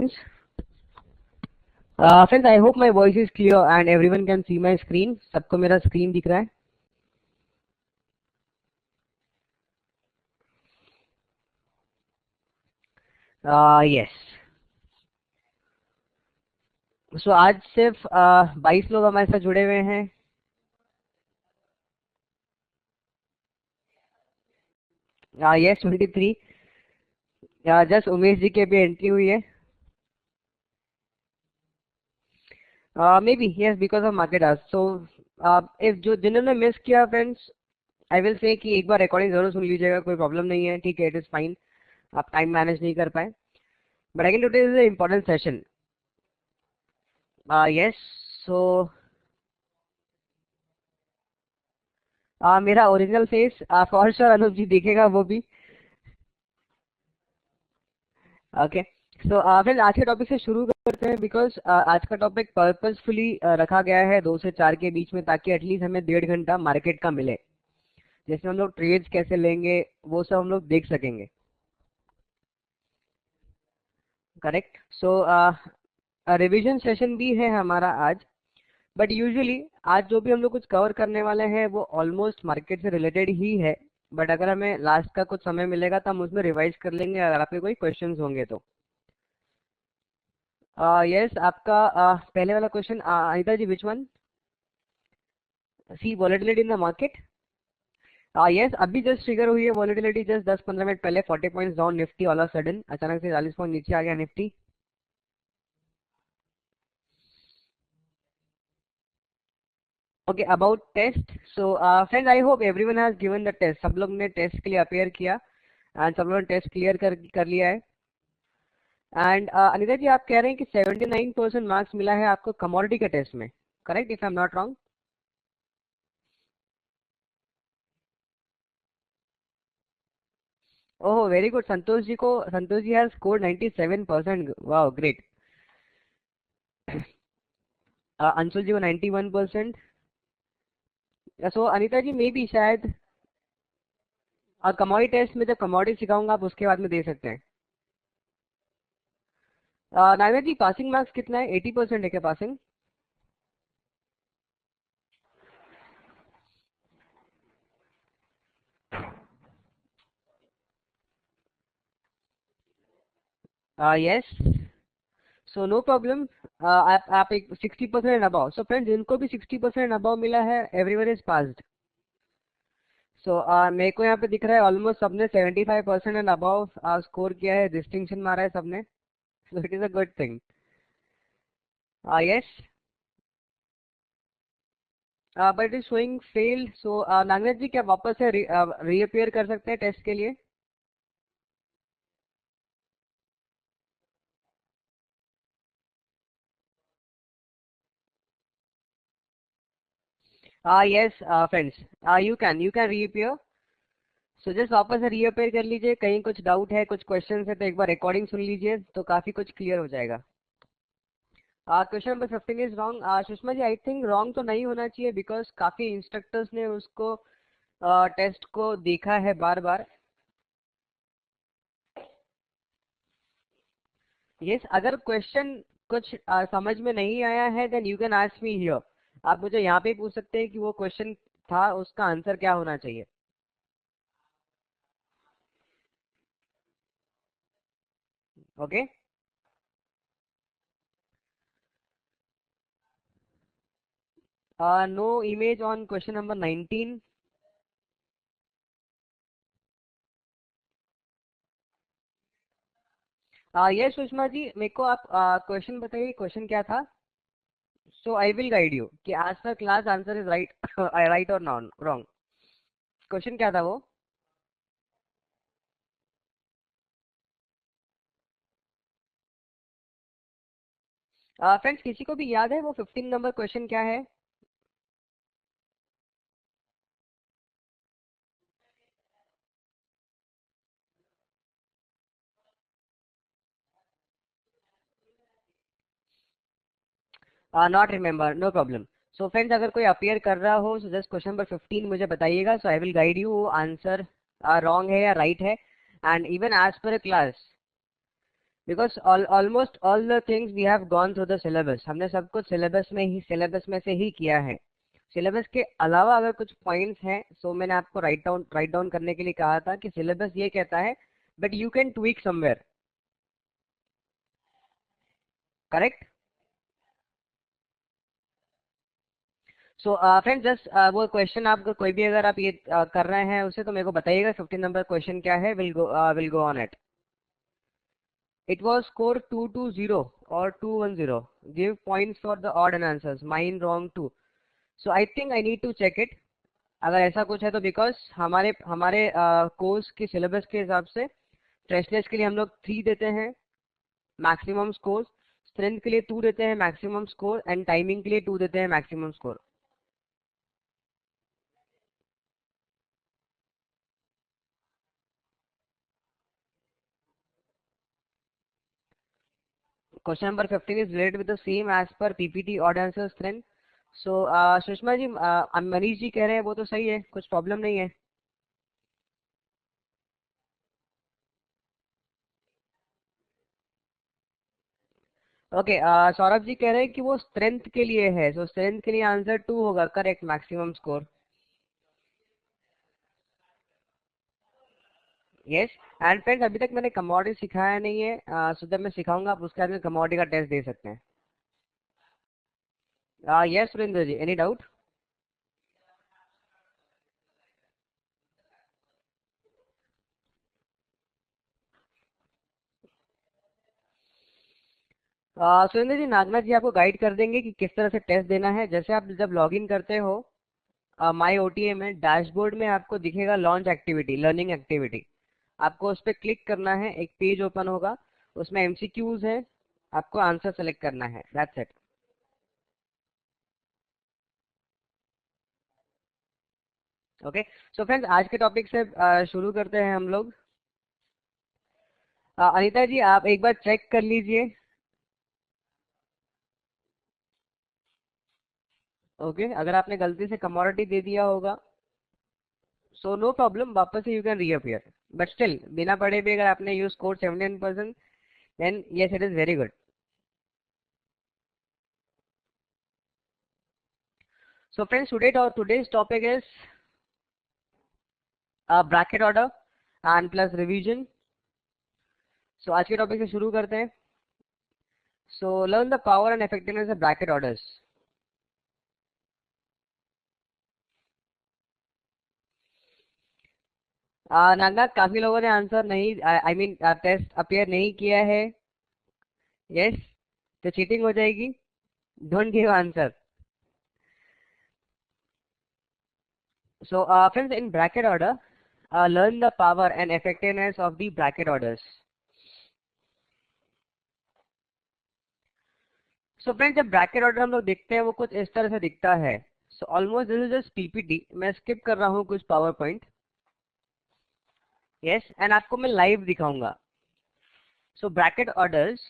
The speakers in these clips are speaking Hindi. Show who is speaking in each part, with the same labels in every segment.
Speaker 1: friends. Friends, I hope my voice is clear and everyone can see my screen. सबको मेरा screen दिख रहा है? Yes. So आज सिर्फ 22 लोग हमारे साथ जुड़े हुए हैं. Yes, 23. जस्ट उमेश जी की भी एंट्री हुई है. Maybe yes, because of market hours. So if जो जिन्होंने मिस किया फ्रेंड्स, आई विल से कि एक बार रिकॉर्डिंग जरूर सुन लीजिएगा. कोई प्रॉब्लम नहीं है, ठीक है, इट इज फाइन. आप टाइम मैनेज नहीं कर पाए, but again today is a important session. Yes, so मेरा original face for sure Anup ji दिखेगा वो भी. ओके, सो फिर आज के टॉपिक से शुरू करते हैं. बिकॉज आज का टॉपिक पर्पसफुली रखा गया है 2 से 4 के बीच में, ताकि एटलीस्ट हमें 1.5 घंटा मार्केट का मिले, जिसमें हम लोग ट्रेड्स कैसे लेंगे वो सब हम लोग देख सकेंगे. करेक्ट. सो रिवीजन सेशन भी है हमारा आज, बट यूजुअली आज जो भी हम लोग कुछ कवर करने वाले हैं वो ऑलमोस्ट मार्केट से रिलेटेड ही है. बट अगर हमें लास्ट का कुछ समय मिलेगा तो हम उसमें रिवाइज कर लेंगे अगर आपके कोई क्वेश्चंस होंगे तो. यस, आपका पहले वाला question Anita ji, which one? See volatility in the market. Yes, अभी जस्ट ट्रिगर हुई है वॉलेटिलिटी, जस्ट 10-15 मिनट पहले 40 points down Nifty all of sudden, अचानक से 40 पॉइंट नीचे आ गया Nifty. Okay, about test. So friends, I hope everyone has given the test. सब लोग ने टेस्ट के लिए अपेयर किया एंड सब लोगों ने टेस्ट क्लियर कर लिया है. एंड अनिता जी, आप कह रहे हैं कि 79% मार्क्स मिला है आपको कमोडिटी के टेस्ट में, correct, if I am not wrong? Oh very good. Santosh ji has scored 97%. Wow, great. Anshul ji को 91%. So Anita ji may be शायद कमोडिटी टेस्ट में जब कमोडिटी सिखाऊंगा आप उसके बाद में दे सकते हैं. नायना जी, पासिंग मार्क्स कितना है? 80% है क्या passing? Yes, so no problem. आप एक 60% अबाउ. सो फ्रेंड्स, जिनको भी 60% अबाउ मिला है एवरीवन इज पास्ड. सो मेरे को यहाँ पे दिख रहा है ऑलमोस्ट सबने 75% एंड अबाउ स्कोर किया है, डिस्टिंक्शन मारा है सबने. So it is a good thing. Yes, but it is showing failed. So Nagraj ji, क्या वापस से रीअपियर कर सकते हैं टेस्ट के लिए? Yes friends, you can reappear. So just वापस से रीअपेयर कर लीजिए. कहीं कुछ डाउट है, कुछ क्वेश्चन है तो एक बार रिकॉर्डिंग सुन लीजिए तो काफी कुछ क्लियर हो जाएगा. Question number 15 is wrong. Sushma ji, I think wrong तो नहीं होना चाहिए, बिकॉज काफी इंस्ट्रक्टर्स ने उसको टेस्ट को देखा है बार बार. यस, अगर क्वेश्चन कुछ समझ में नहीं आया है then you can ask me here. आप मुझे यहाँ पे पूछ सकते हैं कि वो क्वेश्चन था, उसका आंसर क्या होना चाहिए. Okay. No image on question number 19. Yes Sushma ji, मेरे को आप क्वेश्चन बताइए, क्वेश्चन क्या था. So I will guide you कि आज का class answer is right right और नॉन रॉन्ग. क्वेश्चन क्या था वो? फ्रेंड्स, किसी को भी याद है वो 15 नंबर क्वेश्चन क्या है? Not remember, no problem. So friends, अगर कोई अपियर कर रहा हो सो जस्ट क्वेश्चन नंबर 15 मुझे बताइएगा. So I will guide you वो आंसर रॉन्ग है या राइट है. And even as per class because almost all the things we have gone through the syllabus, हमने सब कुछ सिलेबस में से ही किया है। सिलेबस के अलावा अगर कुछ पॉइंट्स हैं सो मैंने आपको राइट डाउन करने के लिए कहा था कि सिलेबस ये कहता है, but you can tweak somewhere, correct. So friends just वो क्वेश्चन आप कोई भी अगर आप ये कर रहे हैं उसे तो मेरे को बताइएगा 15 नंबर क्वेश्चन क्या है, will go on it. It was score 220 or 210. Give points for the odd and answers. Mine wrong too. So I think I need to check it. अगर ऐसा कुछ है तो बिकॉज हमारे हमारे कोर्स के सिलेबस के हिसाब से फ्रेशनेस के लिए हम लोग 3 देते हैं मैक्सिमम स्कोर, स्ट्रेंथ के लिए 2 देते हैं मैक्सिमम स्कोर, एंड टाइमिंग के लिए 2 देते हैं maximum score. Question number 15 is related with the same as per PPT odd answer strength. So Sushma ji, Manish ji कह रहे हैं वो तो सही है, कुछ प्रॉब्लम नहीं है। ओके सौरभ जी कह रहे हैं कि वो स्ट्रेंथ के लिए है, सो स्ट्रेंथ के लिए आंसर 2 होगा, correct, maximum score. Yes. And friends अभी तक मैंने कमोडिटी सिखाया नहीं है, सो जब मैं सिखाऊंगा आप उसके बाद में कमोडिटी का टेस्ट दे सकते हैं। यस सुरेंद्र जी, एनी डाउट? सुरेंद्र जी, नागनाथ जी आपको गाइड कर देंगे कि किस तरह से टेस्ट देना है। जैसे आप जब लॉग इन करते हो माई ओटीए में, डैशबोर्ड में आपको दिखेगा लॉन्च एक्टिविटी, लर्निंग एक्टिविटी, आपको उस पर क्लिक करना है, एक पेज ओपन होगा, उसमें एमसीक्यूज है, आपको आंसर सेलेक्ट करना है, that's it. Okay so friends आज के टॉपिक से शुरू करते हैं हम लोग। अनीता जी आप एक बार चेक कर लीजिए। ओके अगर आपने गलती से कमोडिटी दे दिया होगा सो नो प्रॉब्लम, वापस से you can reappear, but still बिना पढ़े भी अगर आपने use code 79% then yes it is very good. So friends today's topic is bracket order and plus revision. So आज के टॉपिक से शुरू करते हैं। So learn the power and effectiveness of bracket orders. Nagnath काफी लोगों ने आंसर नहीं, आई मीन टेस्ट अपियर नहीं किया है। यस तो चीटिंग हो जाएगी, don't give answer. So friends, in bracket order, learn the power and effectiveness of the bracket orders. So friends, जब ब्रैकेट ऑर्डर हम लोग देखते हैं वो कुछ इस तरह से दिखता है। So almost this is just PPT, मैं स्किप कर रहा हूँ कुछ पावर पॉइंट। यस एंड आपको मैं लाइव दिखाऊंगा। So bracket orders,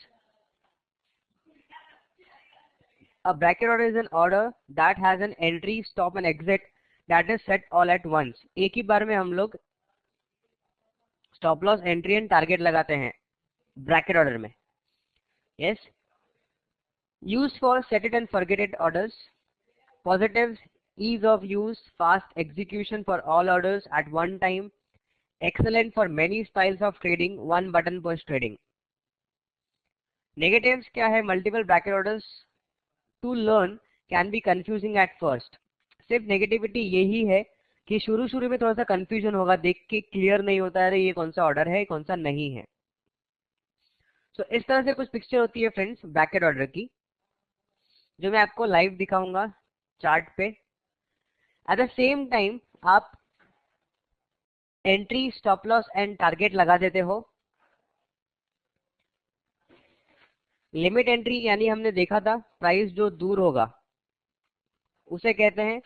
Speaker 1: a bracket order is an order that has an entry, stop and exit that is set all at once. एक ही बार में हम लोग stop loss, entry and target लगाते हैं ब्रैकेट ऑर्डर में। Yes used for set it and forget it orders. Positives, ease of use, fast execution for all orders at one time. Excellent for many styles of trading, one button push trading. Negatives क्या है? Multiple bracket orders to learn can be confusing at first. सिर्फ नेगेटिविटी यही है कि शुरू में थोड़ा सा कंफ्यूजन होगा, देख के क्लियर नहीं होता है ये कौन सा ऑर्डर है कौन सा नहीं है। सो इस तरह से कुछ पिक्चर होती है फ्रेंड्स ब्रैकेट ऑर्डर की, जो मैं आपको लाइव दिखाऊंगा चार्ट पे। एट द सेम टाइम आप entry, stop loss and target लगा देते हो। लिमिट एंट्री यानी हमने देखा था प्राइस जो दूर होगा उसे कहते हैं।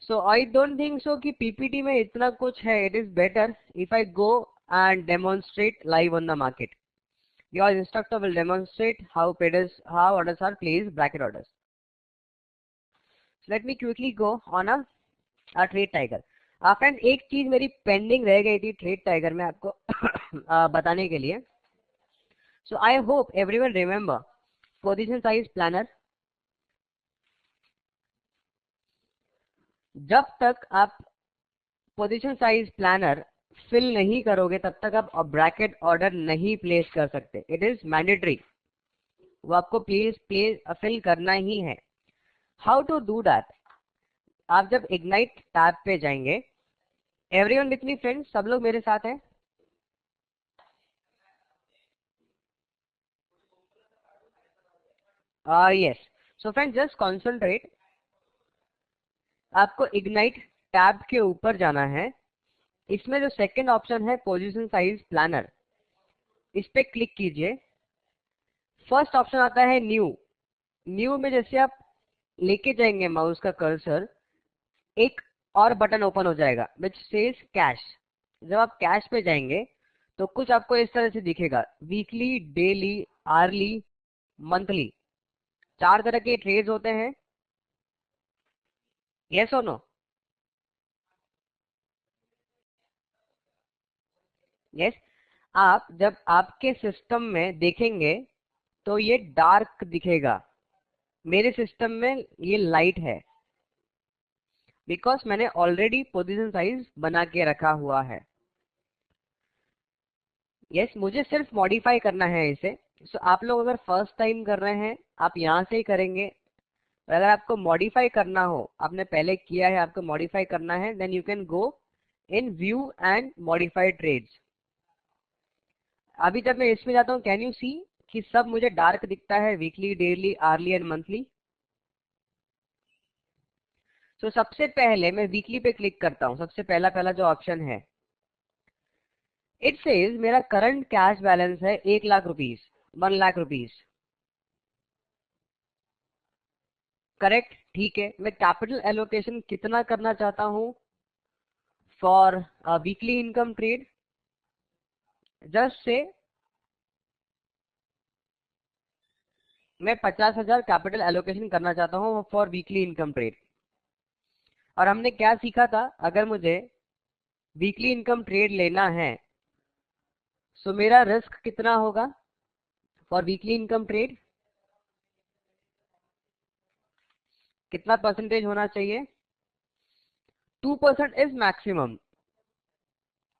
Speaker 1: सो आई डोंट थिंक सो कि पीपीटी में इतना कुछ है। It is better if I go and demonstrate live on the market. Your instructor will demonstrate how orders are placed, bracket orders. So let me quickly go on a trade tiger. Friend एक चीज मेरी पेंडिंग रह गई थी ट्रेड टाइगर में आपको बताने के लिए। So I hope everyone remember position size planner. जब तक आप पोजीशन साइज प्लानर फिल नहीं करोगे तब तक आप ब्रैकेट ऑर्डर नहीं प्लेस कर सकते. It is mandatory. वो आपको प्लीज फिल करना ही है. How to do that? आप जब इग्नाइट टैब पे जाएंगे, एवरीवन विथ मी फ्रेंड्स, सब लोग मेरे साथ हैं? Yes. So friends, just concentrate. आपको इग्नाइट टैब के ऊपर जाना है. इसमें जो सेकंड ऑप्शन है पोजीशन साइज प्लानर, इस पे क्लिक कीजिए. फर्स्ट ऑप्शन आता है न्यू. न्यू में जैसे आप लेके जाएंगे माउस का कर्सर, एक और बटन ओपन हो जाएगा विच सेज कैश. जब आप कैश पे जाएंगे तो कुछ आपको इस तरह से दिखेगा. वीकली, डेली, आर्ली, मंथली, 4 तरह के ट्रेड्स होते हैं. यस और नो? यस. आप जब आपके सिस्टम में देखेंगे तो ये डार्क दिखेगा. मेरे सिस्टम में ये लाइट है बिकॉज मैंने ऑलरेडी पोजीशन साइज बना के रखा हुआ है. यस, मुझे सिर्फ मॉडिफाई करना है इसे. सो आप लोग अगर फर्स्ट टाइम कर रहे हैं आप यहाँ से ही करेंगे. और अगर आपको मॉडिफाई करना हो, आपने पहले किया है, आपको मॉडिफाई करना है, then you can go in view and modify trades. अभी जब मैं इसमें जाता हूँ, कैन यू सी कि सब मुझे डार्क दिखता है, weekly, daily, early and monthly. तो सबसे पहले मैं वीकली पे क्लिक करता हूँ. सबसे पहला जो ऑप्शन है, इट सेज मेरा करंट कैश बैलेंस है 1,00,000 रुपीज, 1,00,000 रुपीज. करेक्ट. ठीक है. मैं कैपिटल एलोकेशन कितना करना चाहता हूँ for weekly income trade? Just say मैं 50,000 कैपिटल एलोकेशन करना चाहता हूँ फॉर वीकली इनकम ट्रेड. और हमने क्या सीखा था? अगर मुझे वीकली इनकम ट्रेड लेना है सो मेरा रिस्क कितना होगा फॉर वीकली इनकम ट्रेड? कितना परसेंटेज होना चाहिए? 2% इज मैक्सिमम.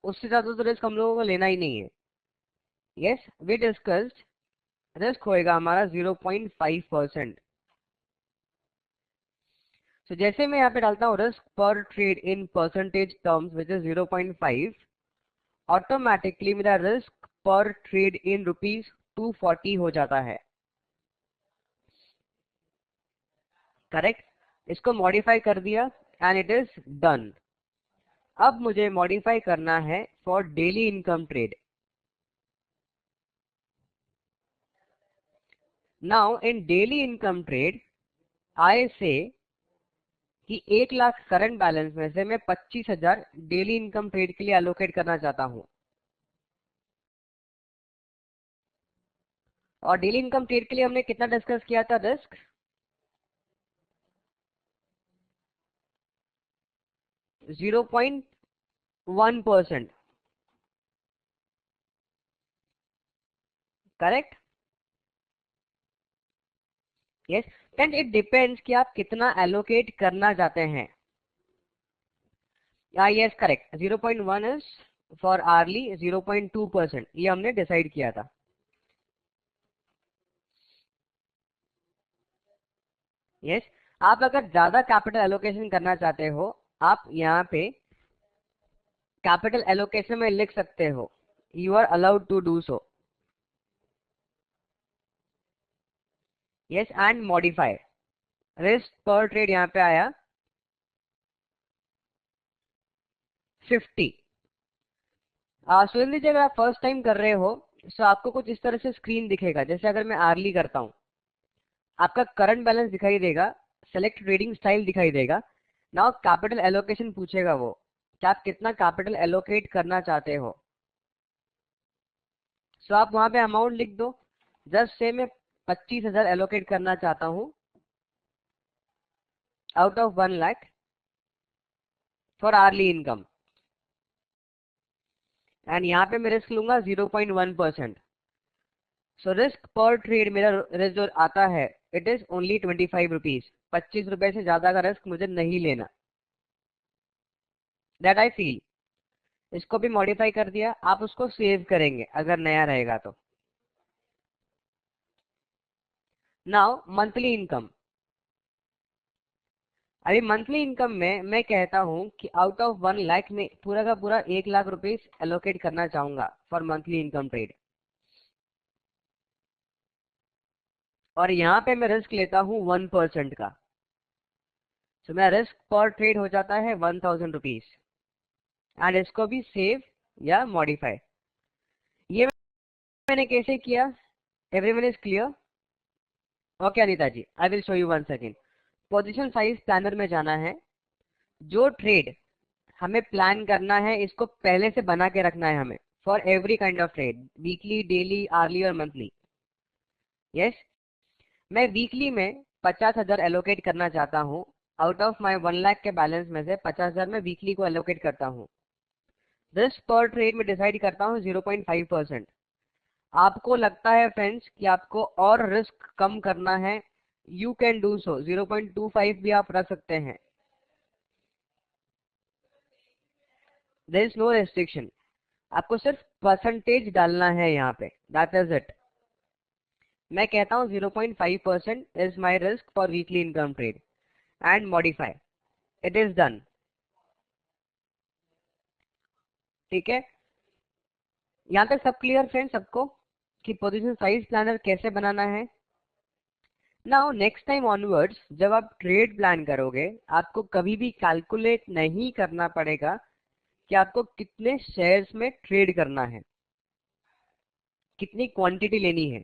Speaker 1: उससे ज्यादा तो रिस्क हम लोगों को लेना ही नहीं है. Yes, we discussed. रिस्क होएगा हमारा 0.5%. तो जैसे मैं यहाँ पे डालता हूँ रिस्क पर trade in percentage terms which is 0.5, automatically मेरा रिस्क पर ट्रेड इन ₹240 हो जाता है. करेक्ट. इसको मॉडिफाई कर दिया एंड इट इज डन. अब मुझे मॉडिफाई करना है for daily income trade. Now in daily income trade आई से कि 1,00,000 करंट बैलेंस में से मैं 25,000 डेली इनकम ट्रेड के लिए एलोकेट करना चाहता हूं. और डेली इनकम ट्रेड के लिए हमने कितना डिस्कस किया था? Risk 0.1%. Correct. Yes. And it depends कि आप कितना एलोकेट करना चाहते हैं. Yes, correct. 0.1 is for early, 0.2% ये हमने डिसाइड किया था. यस. आप अगर ज्यादा कैपिटल एलोकेशन करना चाहते हो, आप यहाँ पे कैपिटल एलोकेशन में लिख सकते हो. You are allowed to do so. Yes, and modify. Risk पर ट्रेड यहाँ पे आया 50. सुन लीजिए, अगर आप फर्स्ट टाइम कर रहे हो तो आपको कुछ इस तरह से स्क्रीन दिखेगा. जैसे अगर मैं आर्ली करता हूँ, आपका करंट बैलेंस दिखाई देगा, सेलेक्ट ट्रेडिंग स्टाइल दिखाई देगा. नाउ कैपिटल एलोकेशन पूछेगा वो कि आप कितना कैपिटल एलोकेट करना चाहते हो. सो आप वहां पे अमाउंट लिख दो. जस्ट से मैं 25,000 एलोकेट करना चाहता हूँ out of 1,00,000 for early income. And यहाँ पे मैं रिस्क लूंगा 0.1%. सो रिस्क पर ट्रेड मेरा रिस्क जो आता है इट इज ओनली 25 रुपीज। 25 रुपए से ज्यादा का रिस्क मुझे नहीं लेना, दैट आई फील। इसको भी मॉडिफाई कर दिया, आप उसको सेव करेंगे अगर नया रहेगा तो। Now monthly income. अभी मंथली इनकम में मैं कहता हूं कि आउट ऑफ 1 लाख में पूरा का पूरा 1 लाख रुपीज एलोकेट करना चाहूंगा फॉर मंथली इनकम ट्रेड। और यहाँ पे मैं रिस्क लेता हूँ 1% का। तो मेरा रिस्क पर ट्रेड हो जाता है 1000 रुपीज। एंड इसको भी सेव या मॉडिफाई। ये मैंने कैसे किया? Everyone is clear? Okay Anita ji, I will show you one second. Position size planner में जाना है। जो ट्रेड हमें प्लान करना है इसको पहले से बना के रखना है हमें, for every kind of trade, weekly, daily, early और मंथली। यस, मैं वीकली में 50,000 एलोकेट करना चाहता हूँ। आउट ऑफ माई 1 लाख के बैलेंस में से 50,000 मैं वीकली को एलोकेट करता हूँ। रिस्क पर ट्रेड में डिसाइड करता हूँ 0.5%। आपको लगता है फ्रेंड्स कि आपको और रिस्क कम करना है, यू कैन डू सो, 0.25 भी आप रख सकते हैं। देयर इज नो रेस्ट्रिक्शन, आपको सिर्फ परसेंटेज डालना है यहाँ पे, दैट इज इट। मैं कहता हूँ 0.5% is my risk for weekly income trade and modify. It is done. ठीक है, यहाँ तक सब क्लियर फ्रेंड्स सबको कि पोजीशन साइज प्लानर कैसे बनाना है? नाउ नेक्स्ट टाइम ऑनवर्ड्स जब आप ट्रेड प्लान करोगे आपको कभी भी कैलकुलेट नहीं करना पड़ेगा कि आपको कितने शेयर्स में ट्रेड करना है, कितनी क्वांटिटी लेनी है।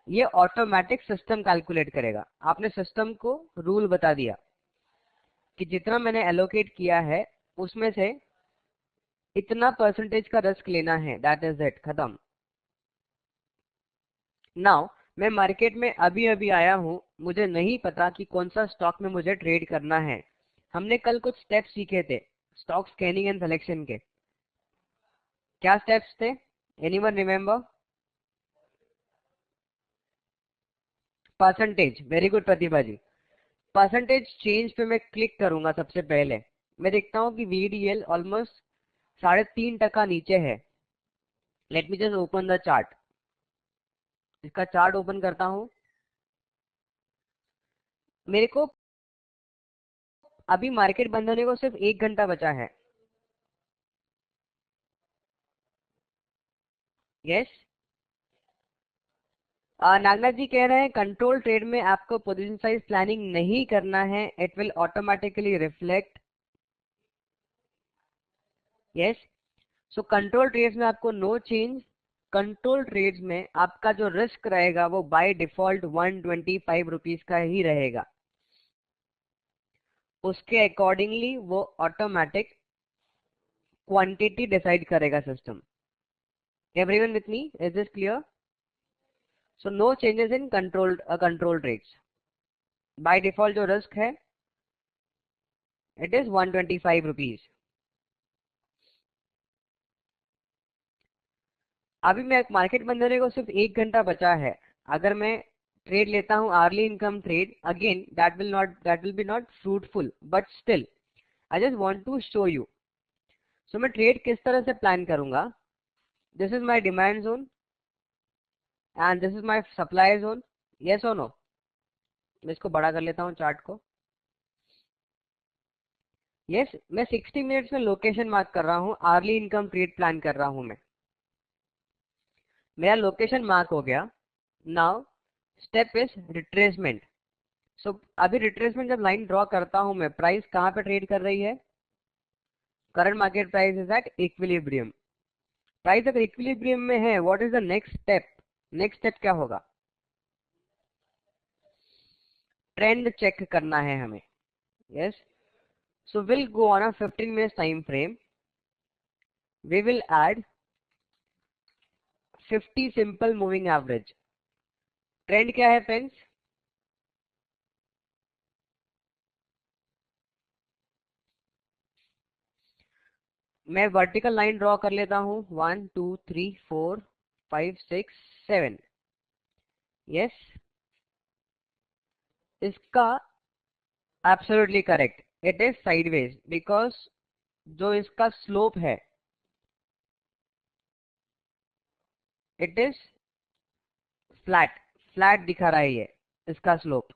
Speaker 1: ये ऑटोमेटिक सिस्टम कैलकुलेट करेगा। आपने सिस्टम को रूल बता दिया कि जितना मैंने एलोकेट किया है उसमें से इतना परसेंटेज का रिस्क लेना है, दैट इज इट, खत्म। नाउ मैं मार्केट में अभी अभी आया हूं, मुझे नहीं पता कि कौन सा स्टॉक में मुझे ट्रेड करना है। हमने कल कुछ स्टेप्स सीखे थे स्टॉक स्कैनिंग एंड सिलेक्शन के। क्या स्टेप्स थे? Anyone remember? Percentage, very good Pratibha ji. Percentage change पे मैं क्लिक करूंगा सबसे पहले। मैं देखता हूं कि वीडीएल ऑलमोस्ट 3.5% नीचे है। Let me just open the chart. इसका चार्ट ओपन करता हूं। मेरे को अभी मार्केट बंद होने को सिर्फ 1 घंटा बचा है। यस, नागनाथ जी कह रहे हैं कंट्रोल ट्रेड में आपको पोजीशन साइज प्लानिंग नहीं करना है, it will automatically reflect. Yes, so control trades में आपको नो चेंज। कंट्रोल ट्रेड्स में आपका जो रिस्क रहेगा वो बाय डिफॉल्ट 125 रुपीज का ही रहेगा। उसके अकॉर्डिंगली वो ऑटोमेटिक क्वांटिटी डिसाइड करेगा system. Everyone with me, is this clear? So no changes in control trades. By default जो रिस्क है इट इज 125 रुपीज। अभी मैं मार्केट बंद होने को सिर्फ 1 घंटा बचा है। अगर मैं ट्रेड लेता हूँ early income trade, again that will be not fruitful, but still I just want to show you. So मैं ट्रेड किस तरह से प्लान करूंगा? This is my demand zone and this is my supply zone. Yes और नो? मैं इसको बड़ा कर लेता हूँ चार्ट को। यस, मैं 60 मिनट्स में लोकेशन मार्क कर रहा हूँ, अर्ली इनकम ट्रेड प्लान कर रहा हूँ मैं। मेरा लोकेशन मार्क हो गया। Now step is retracement. So अभी रिट्रेसमेंट जब लाइन ड्रॉ करता हूं मैं, प्राइस कहां पे ट्रेड कर रही है? Current market price is at equilibrium. Price अगर इक्विलिब्रियम में है, what is the next step? Next step क्या होगा? ट्रेंड चेक करना है हमें। Yes, so will go on a 15 minutes time frame. We will add 50 simple moving average. Trend क्या है फ्रेंड्स? मैं वर्टिकल लाइन ड्रॉ कर लेता हूं, 1 2 3 4 5 6 7। यस, इसका absolutely correct, it is sideways because जो इसका स्लोप है इट इज फ्लैट, फ्लैट दिखा रहा है ये इसका slope.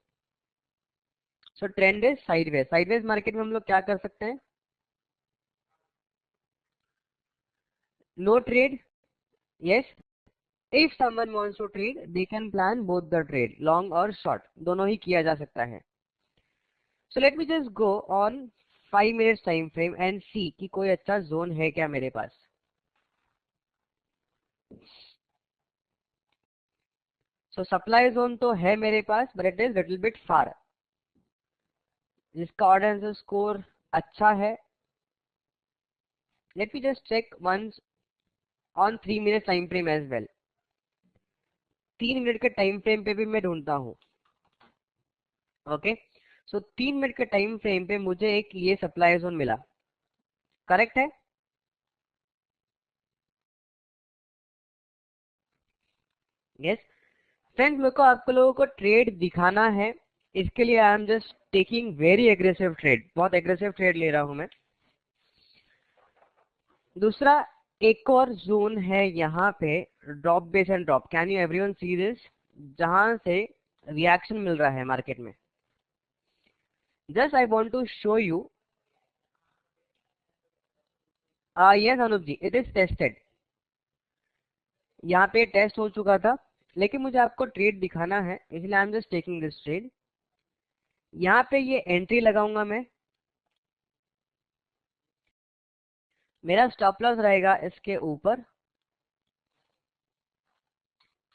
Speaker 1: So trend is sideways. Sideways market में हम लोग क्या कर सकते हैं? No trade, yes, if someone wants to trade they can plan both the trade, long और शॉर्ट दोनों ही किया जा सकता है। So let me just go on 5 minutes time frame and see कि कोई अच्छा जोन है क्या मेरे पास। सो सप्लाई जोन तो है मेरे पास but it is little bit far, जिसका ऑर्डर आंसर स्कोर अच्छा है। Let me just check once on 3 minute time frame as well. 3 minute के टाइम फ्रेम पे भी मैं ढूंढता हूँ। ओके, सो 3 मिनट के टाइम फ्रेम पे मुझे एक ये सप्लाई जोन मिला, करेक्ट है? यस फ्रेंड्स, मेरे को आपको लोगों को ट्रेड दिखाना है, इसके लिए I am just taking very aggressive trade, बहुत एग्रेसिव ट्रेड ले रहा हूं मैं। दूसरा, एक और जोन है यहाँ पे, drop base and drop, can you everyone see this, जहां से रिएक्शन मिल रहा है मार्केट में। Just I want to show you, yes Anup ji, it is tested, यहाँ पे टेस्ट हो चुका था, लेकिन मुझे आपको ट्रेड दिखाना है इसलिए I am just taking this trade. यहाँ पे ये एंट्री लगाऊंगा मैं, मेरा स्टॉप लॉस रहेगा इसके ऊपर,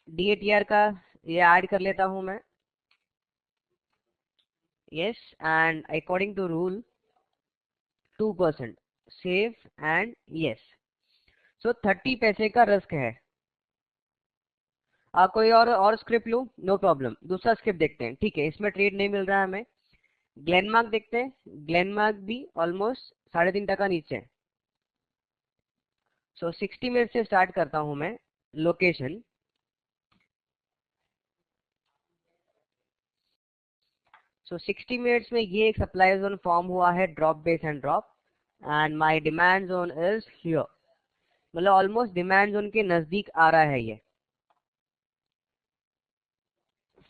Speaker 1: DATR का ये ऐड कर लेता हूं मैं, yes, and according to rule 2% save and yes. So 30 पैसे का रिस्क है। कोई और स्क्रिप्ट लूं? नो प्रॉब्लम, दूसरा स्क्रिप्ट देखते हैं, ठीक है, इसमें ट्रेड नहीं मिल रहा है हमें। ग्लेनमार्क देखते हैं, ग्लेनमार्क भी ऑलमोस्ट 3.5% नीचे है। सो 60 मिनट से स्टार्ट करता हूं मैं, लोकेशन, सो 60 मिनट्स में ये एक सप्लाई जोन फॉर्म हुआ है, drop base and drop, and my demand zone is here, मतलब ऑलमोस्ट डिमांड जोन के नजदीक आ रहा है ये।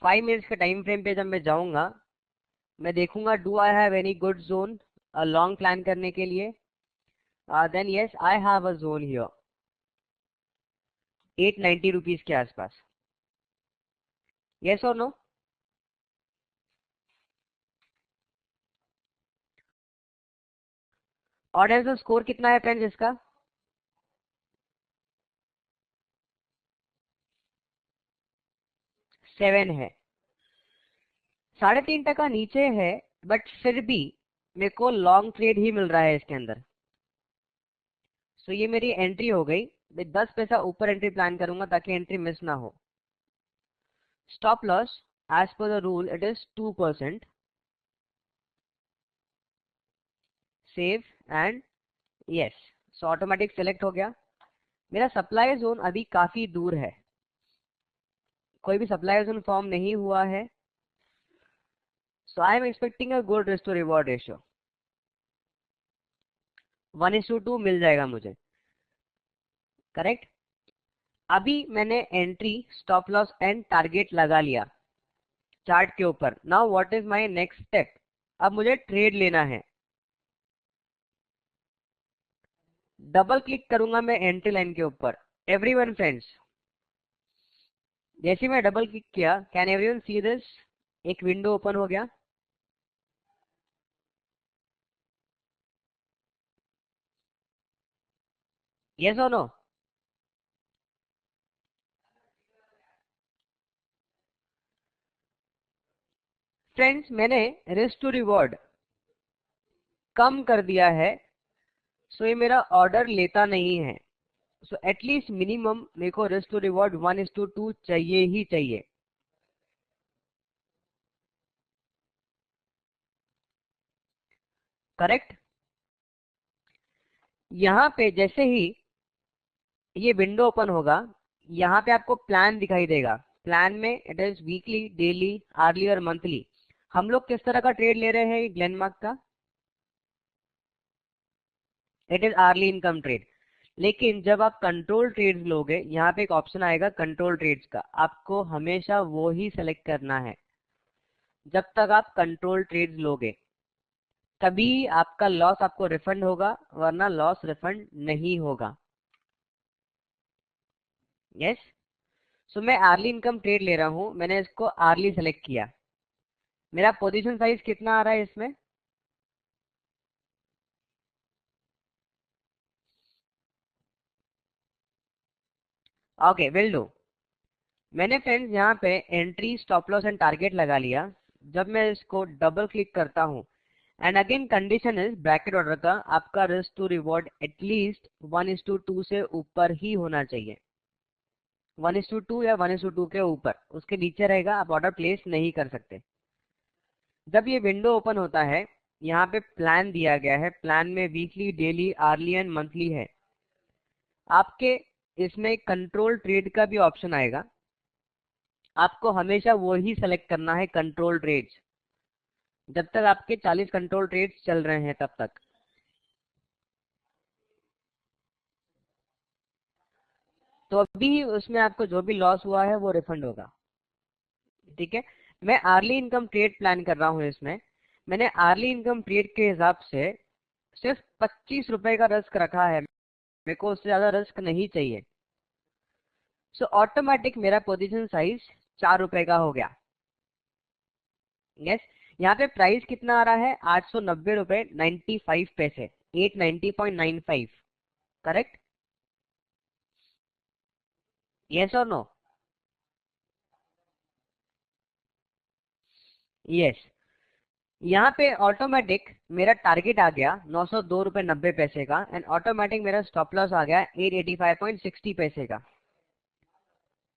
Speaker 1: 5 मिनट्स के टाइम फ्रेम पे जब मैं जाऊंगा, मैं देखूंगा do I have any good zone long plan करने के लिए, then yes I have a zone here 890 rupees के आसपास, यस और नो? ऑडियंस स्कोर कितना है फ्रेंड्स इसका? सेवन है, 3.5% नीचे है, बट फिर भी मेरे को लॉन्ग ट्रेड ही मिल रहा है इसके अंदर। सो ये मेरी एंट्री हो गई, मैं 10 पैसा ऊपर एंट्री प्लान करूंगा ताकि एंट्री मिस ना हो। Stop loss as per the rule it is 2%, save and yes. So automatic select हो गया। मेरा सप्लाई जोन अभी काफी दूर है, कोई भी सप्लाई जोन फॉर्म नहीं हुआ है, so I am expecting a good risk to reward ratio, 1:2 मिल जाएगा मुझे, करेक्ट? अभी मैंने entry, stop loss and target लगा लिया चार्ट के ऊपर। Now what is my next step? अब मुझे ट्रेड लेना है। डबल क्लिक करूंगा मैं एंट्री लाइन के ऊपर। एवरीवन फ्रेंड्स, जैसे मैं डबल क्लिक किया, कैन एवरीवन सी दिस, एक विंडो ओपन हो गया। यस और नो? फ्रेंड्स, मैंने रिस्क टू रिवॉर्ड कम कर दिया है, सो ये मेरा ऑर्डर लेता नहीं है। सो एटलीस्ट मिनिमम मेरे को रिस्क टू रिवॉर्ड 1:2 चाहिए ही चाहिए, करेक्ट? यहाँ पे जैसे ही ये विंडो ओपन होगा, यहाँ पे आपको प्लान दिखाई देगा, प्लान में it is weekly, daily, early और मंथली। हम लोग किस तरह का ट्रेड ले रहे हैं ग्लेनमार्क का? It is early income trade. लेकिन जब आप कंट्रोल ट्रेड्स लोगे, यहाँ पे एक ऑप्शन आएगा कंट्रोल ट्रेड्स का, आपको हमेशा वो ही सेलेक्ट करना है जब तक आप कंट्रोल ट्रेड्स लोगे, तभी आपका लॉस आपको रिफंड होगा, वरना लॉस रिफंड नहीं होगा। यस। सो मैं आर्ली इनकम ट्रेड ले रहा हूं, मैंने इसको आर्ली सेलेक्ट किया। मेरा पोजीशन साइज कितना आ रहा है इसमें? Okay, will do. मैंने फ्रेंड्स यहाँ पे entry, stop loss and target लगा लिया। जब मैं इसको डबल क्लिक करता हूँ, and again condition is bracket order का आपका रिस्क टू रिवॉर्ड एटलीस्ट 1:2 से ऊपर ही होना चाहिए। 1:2 या 1:2 के ऊपर, उसके नीचे रहेगा आप ऑर्डर प्लेस नहीं कर सकते। जब ये विंडो ओपन होता है, यहाँ पे प्लान दिया गया है, प्लान में weekly, daily, early and monthly है। आपके इसमें कंट्रोल ट्रेड का भी ऑप्शन आएगा, आपको हमेशा वो ही सेलेक्ट करना है कंट्रोल ट्रेड्स, जब तक आपके 40 कंट्रोल ट्रेड्स चल रहे हैं तब तक। तो अभी उसमें आपको जो भी लॉस हुआ है वो रिफंड होगा। ठीक है, मैं आर्ली इनकम ट्रेड प्लान कर रहा हूँ इसमें। मैंने आर्ली इनकम ट्रेड के हिसाब से सिर्फ 25 रुपए का रिस्क रखा है, मेरे को उससे ज्यादा रिस्क नहीं चाहिए। सो ऑटोमेटिक मेरा पोजीशन साइज 4 रुपए का हो गया। यस। यहाँ पे प्राइस कितना आ रहा है? 890 रुपए 95 पैसे, 890.95। करेक्ट? यस और नो? यस। यहाँ पे ऑटोमेटिक मेरा टारगेट आ गया 902 रुपए 90 पैसे का, एंड ऑटोमेटिक मेरा स्टॉप लॉस आ गया 885.60 पैसे का।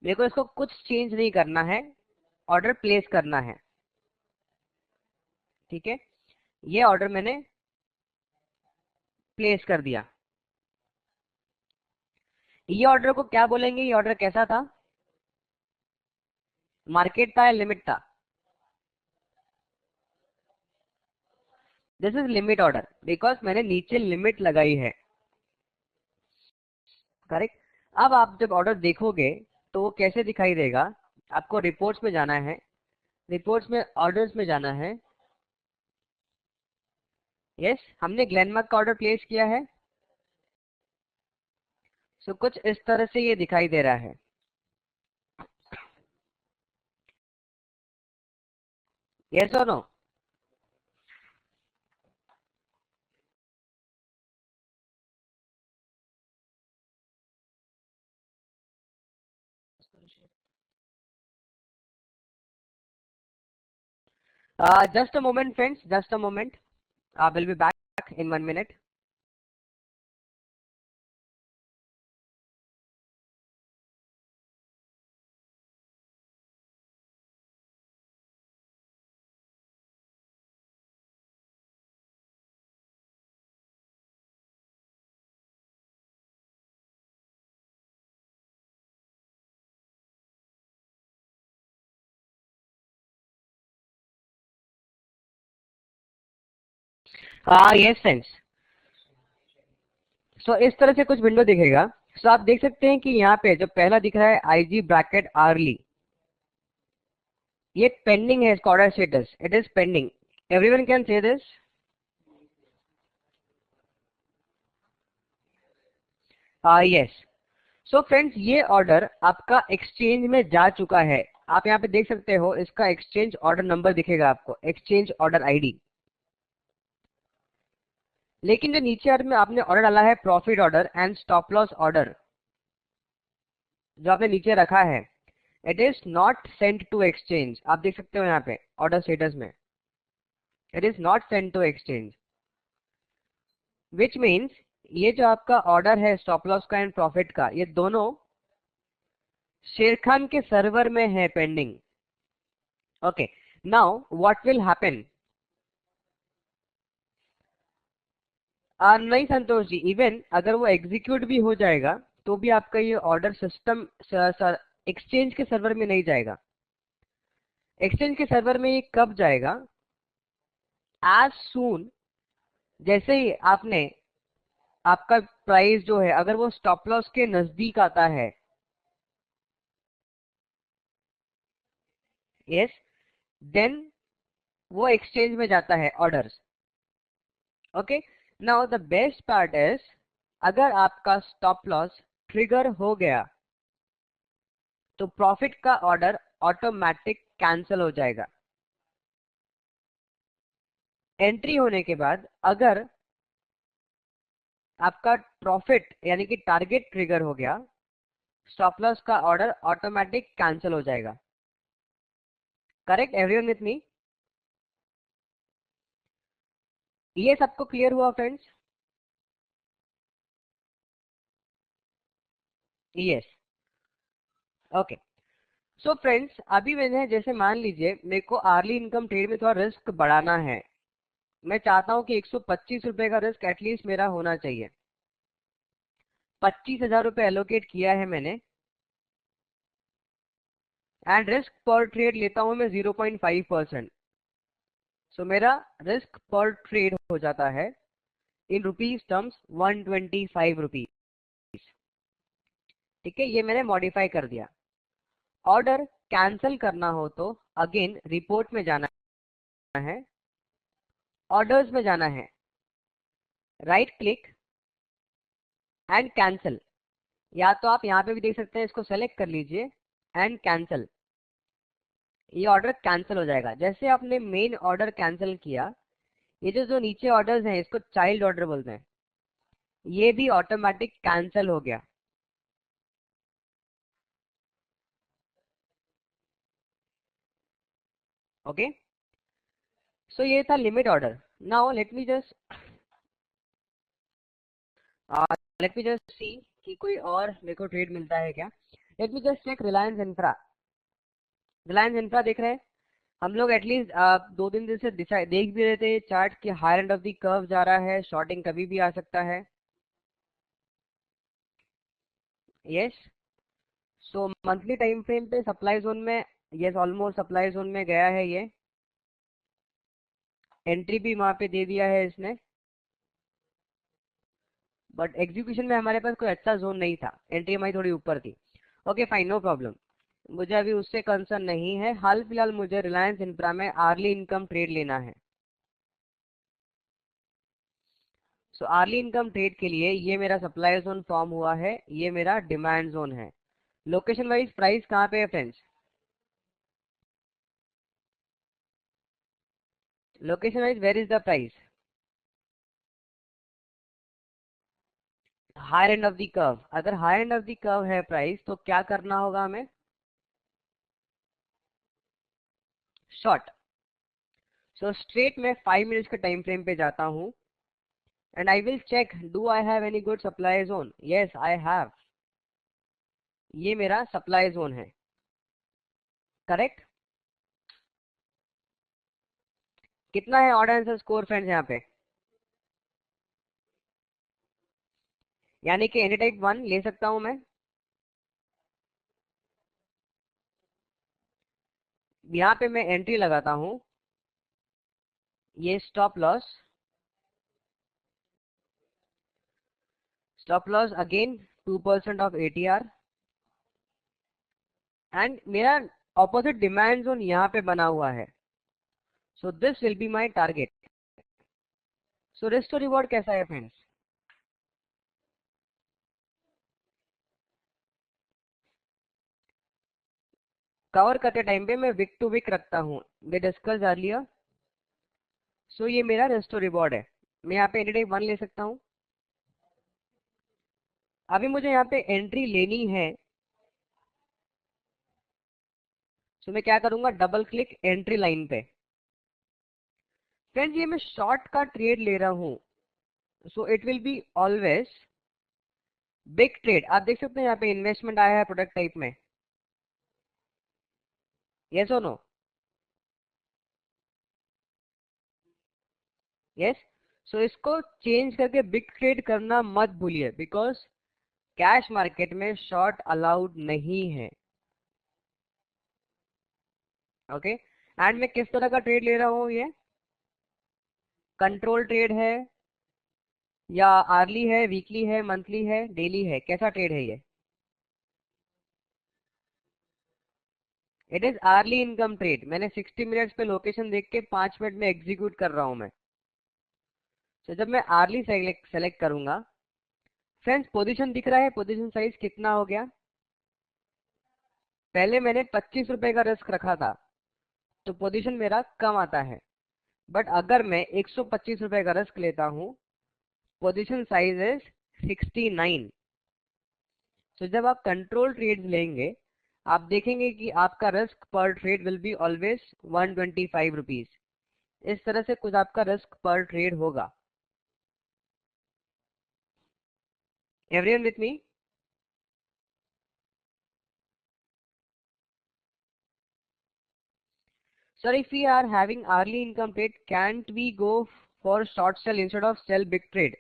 Speaker 1: मेरे को इसको कुछ चेंज नहीं करना है, ऑर्डर प्लेस करना है। ठीक है, ये ऑर्डर मैंने प्लेस कर दिया। ये ऑर्डर को क्या बोलेंगे? ये ऑर्डर कैसा था? मार्केट था या लिमिट था? This is limit order, because मैंने नीचे लिमिट लगाई है। करेक्ट। अब आप जब ऑर्डर देखोगे तो वो कैसे दिखाई देगा? आपको रिपोर्ट्स में जाना है, रिपोर्ट्स में ऑर्डर्स में जाना है। यस, हमने ग्लेनमार्क का ऑर्डर प्लेस किया है। सो कुछ इस तरह से ये दिखाई दे रहा है। यस और no? Just a moment friends, just a moment. We'll be back in 1 minute. Yes friends. So इस तरह से कुछ विंडो दिखेगा। So आप देख सकते हैं कि यहाँ पे जो पहला दिख रहा है IG ब्रैकेट आर्ली, ये पेंडिंग है, इसका order status it is pending. Everyone can say this? Yes. So friends, ये ऑर्डर आपका एक्सचेंज में जा चुका है। आप यहाँ पे देख सकते हो, इसका एक्सचेंज ऑर्डर नंबर दिखेगा आपको, एक्सचेंज ऑर्डर आईडी। लेकिन जो नीचे में आपने ऑर्डर डाला है profit order and stop loss order, जो आपने नीचे रखा है, it is not sent to exchange. आप देख सकते हो यहाँ पे ऑर्डर स्टेटस में, it is not sent to exchange, which means ये जो आपका ऑर्डर है स्टॉप लॉस का एंड प्रॉफिट का, ये दोनों शेरखान के सर्वर में है pending. Okay, now what will happen? नहीं संतोष जी, इवन अगर वो एग्जीक्यूट भी हो जाएगा तो भी आपका ये ऑर्डर सिस्टम एक्सचेंज के सर्वर में नहीं जाएगा। एक्सचेंज के सर्वर में ये कब जाएगा? एज सून जैसे ही आपका प्राइस जो है अगर वो स्टॉप लॉस के नजदीक आता है, यस, देन वो एक्सचेंज में जाता है orders. Okay, now the best part is अगर आपका स्टॉप लॉस ट्रिगर हो गया तो प्रॉफिट का ऑर्डर ऑटोमेटिक कैंसिल हो जाएगा। एंट्री होने के बाद अगर आपका प्रॉफिट यानी कि टारगेट ट्रिगर हो गया, स्टॉप लॉस का ऑर्डर ऑटोमेटिक कैंसिल हो जाएगा। करेक्ट एवरीवन विथ मी? ये सबको क्लियर हुआ friends? Yes, okay. So friends, अभी मैंने जैसे मान लीजिए मेरे को अर्ली इनकम ट्रेड में थोड़ा रिस्क बढ़ाना है। मैं चाहता हूं कि 125 रुपए का रिस्क एटलीस्ट मेरा होना चाहिए। 25,000 रुपए एलोकेट किया है मैंने एंड रिस्क पर ट्रेड लेता हूं मैं 0.5%। सो मेरा रिस्क पर ट्रेड हो जाता है इन रुपीज टर्म्स 125 रुपीज। ठीक है, ये मैंने मॉडिफाई कर दिया। ऑर्डर कैंसिल करना हो तो अगेन रिपोर्ट में जाना है, ऑर्डर्स में जाना है, राइट क्लिक एंड कैंसिल। या तो आप यहाँ पे भी देख सकते हैं, इसको सेलेक्ट कर लीजिए एंड कैंसिल। ये ऑर्डर कैंसिल हो जाएगा। जैसे आपने मेन ऑर्डर कैंसिल किया, ये जो नीचे ऑर्डर्स हैं इसको चाइल्ड ऑर्डर बोलते हैं, ये भी ऑटोमेटिक कैंसिल हो गया। ओके, सो ये था limit order. Now let me just see कि कोई और मेरे को ट्रेड मिलता है क्या। Let me just check Reliance infra. Reliance infra देख रहे हैं हम लोग एटलीस्ट 2 दिन से देख भी रहे थे चार्ट की higher end of the curve जा रहा है, शॉर्टिंग कभी भी आ सकता है। Yes, so monthly time frame पे सप्लाई जोन में, यस ऑलमोस्ट सप्लाई जोन में गया है ये। एंट्री भी वहां पे दे दिया है इसने, बट एग्जीक्यूशन में हमारे पास कोई अच्छा जोन नहीं था, एंट्री हमारी थोड़ी ऊपर थी। ओके फाइन, नो प्रॉब्लम, मुझे अभी उससे कंसर्न नहीं है। हाल फिलहाल मुझे रिलायंस इंफ्रा में अर्ली इनकम ट्रेड लेना है। सो अर्ली इनकम ट्रेड के लिए ये मेरा सप्लाई जोन फॉर्म हुआ है, ये मेरा डिमांड जोन है। लोकेशन वाइज प्राइस कहाँ पे है friends? Location wise where is the price? Higher end of the curve. अगर higher end of the curve है प्राइस तो क्या करना होगा हमें? शॉर्ट। सो स्ट्रेट में 5 मिनट्स के टाइम फ्रेम पे जाता हूँ and I will check do I have any good supply zone. Yes I have, ये मेरा सप्लाई जोन है। करेक्ट। कितना है ऑर्डर आंसर स्कोर फ्रेंड्स यहाँ पे? यानी कि एनी टाइप 1 ले सकता हूं मैं। यहाँ पे मैं एंट्री लगाता हूं, ये stop loss again 2% of ATR and मेरा ऑपोजिट डिमांड जोन यहाँ पे बना हुआ है। So this will be my target. So risk to reward कैसा है फ्रेंड्स? कवर करते टाइम पे मैं विक टू विक रखता हूँ, वी डिस्कस अर्लियर। सो ये मेरा रिस्क टू रिवॉर्ड है। मैं यहाँ पे एनी टाइप 1 ले सकता हूँ। अभी मुझे यहाँ पे एंट्री लेनी है, सो मैं क्या करूंगा, डबल क्लिक एंट्री लाइन पे। फ्रेंड्स ये मैं शॉर्ट का ट्रेड ले रहा हूँ, so it will be always big trade. आप देख सकते हैं यहाँ पे इन्वेस्टमेंट आया है प्रोडक्ट टाइप में, यस और नो? यस, सो इसको चेंज करके बिग ट्रेड करना मत भूलिए, बिकॉज कैश मार्केट में शॉर्ट अलाउड नहीं है। ओके, एंड मैं किस तरह का ट्रेड ले रहा हूँ, ये कंट्रोल ट्रेड है या आर्ली है, वीकली है, मंथली है, डेली है, कैसा ट्रेड है ये? It is early income trade. मैंने 60 मिनट्स पे लोकेशन देख के 5 मिनट में एग्जीक्यूट कर रहा हूं मैं। तो जब मैं आर्ली सेलेक्ट करूंगा, फ्रेंड्स पोजीशन दिख रहा है, पोजीशन साइज कितना हो गया? पहले मैंने 25 रुपए का रिस्क रखा था तो पोजीशन मेरा कम आता है, बट अगर मैं 125 रुपए का रिस्क लेता हूं, पोजीशन साइज इज 69। तो जब आप कंट्रोल ट्रेड्स लेंगे, आप देखेंगे कि आपका रिस्क पर trade will be always 125 rupees. इस तरह से कुछ आपका रिस्क पर ट्रेड होगा। Everyone with me? Sir, if we are having early income trade, can't we go for short sell instead of sell big trade?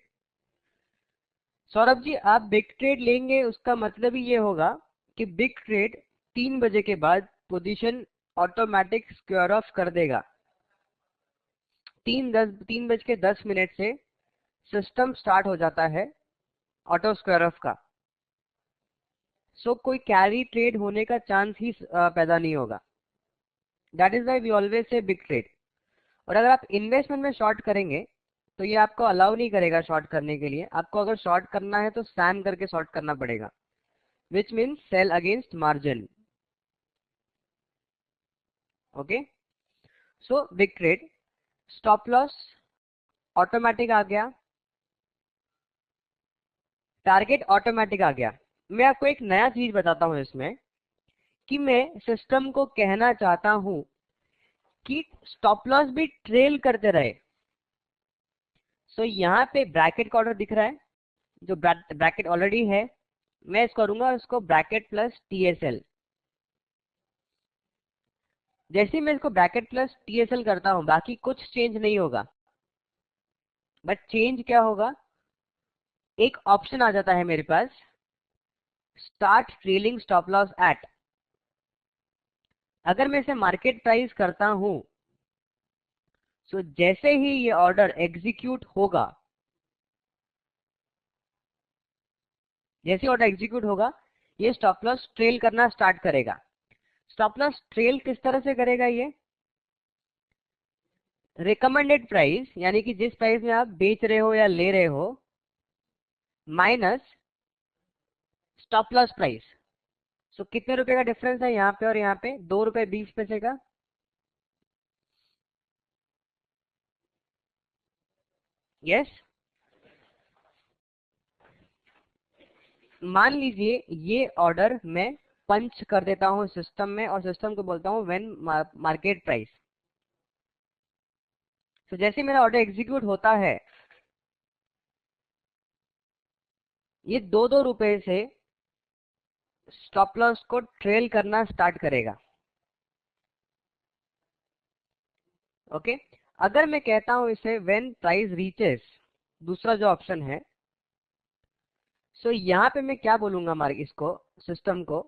Speaker 1: Saurabh ji, आप बिग ट्रेड लेंगे उसका मतलब ही ये होगा कि बिग ट्रेड 3 बजे के बाद पोजीशन ऑटोमेटिक स्क्वायर ऑफ कर देगा। 3 बज के 10 मिनट से सिस्टम स्टार्ट हो जाता है ऑटो स्क्वायर ऑफ का। सो कोई कैरी ट्रेड होने का चांस ही पैदा नहीं होगा। That is why we always say big trade. और अगर आप इन्वेस्टमेंट में शॉर्ट करेंगे तो ये आपको अलाउ नहीं करेगा शॉर्ट करने के लिए। आपको अगर शॉर्ट करना है तो स्टैंड करके शॉर्ट करना पड़ेगा, which means sell against margin. Okay, so big trade, stop loss automatic आ गया, टारगेट ऑटोमेटिक आ गया। मैं आपको एक नया चीज बताता हूं इसमें कि मैं सिस्टम को कहना चाहता हूं कि स्टॉप लॉस भी ट्रेल करते रहे। सो यहाँ पे ब्रैकेट का ऑर्डर दिख रहा है, जो ब्रैकेट ऑलरेडी है, मैं इसको करूंगा इसको ब्रैकेट प्लस टीएसएल। जैसे ही मैं इसको ब्रैकेट प्लस टीएसएल करता हूं, बाकी कुछ चेंज नहीं होगा, बट चेंज क्या होगा, एक ऑप्शन आ जाता है मेरे पास, start trailing stop loss at. अगर मैं इसे मार्केट प्राइस करता हूं, तो जैसे ही ये ऑर्डर एग्जीक्यूट होगा, जैसे ऑर्डर एग्जीक्यूट होगा, ये स्टॉप लॉस ट्रेल करना स्टार्ट करेगा। स्टॉप लॉस ट्रेल किस तरह से करेगा, ये रिकमेंडेड प्राइस यानी कि जिस प्राइस में आप बेच रहे हो या ले रहे हो, माइनस स्टॉप लॉस प्राइस। सो कितने रुपए का डिफरेंस है यहाँ पे और यहाँ पे? 2 रुपए 20 पैसे का। यस, मान लीजिए ये ऑर्डर मैं पंच कर देता हूं सिस्टम में और सिस्टम को बोलता हूं व्हेन मार्केट प्राइस। तो जैसे मेरा ऑर्डर एग्जीक्यूट होता है, ये 2-2 रुपए से स्टॉप लॉस को ट्रेल करना स्टार्ट करेगा। ओके, अगर मैं कहता हूं इसे व्हेन प्राइस रीचेस, दूसरा जो ऑप्शन है, सो यहाँ पे मैं क्या बोलूंगा मार्क इसको, सिस्टम को,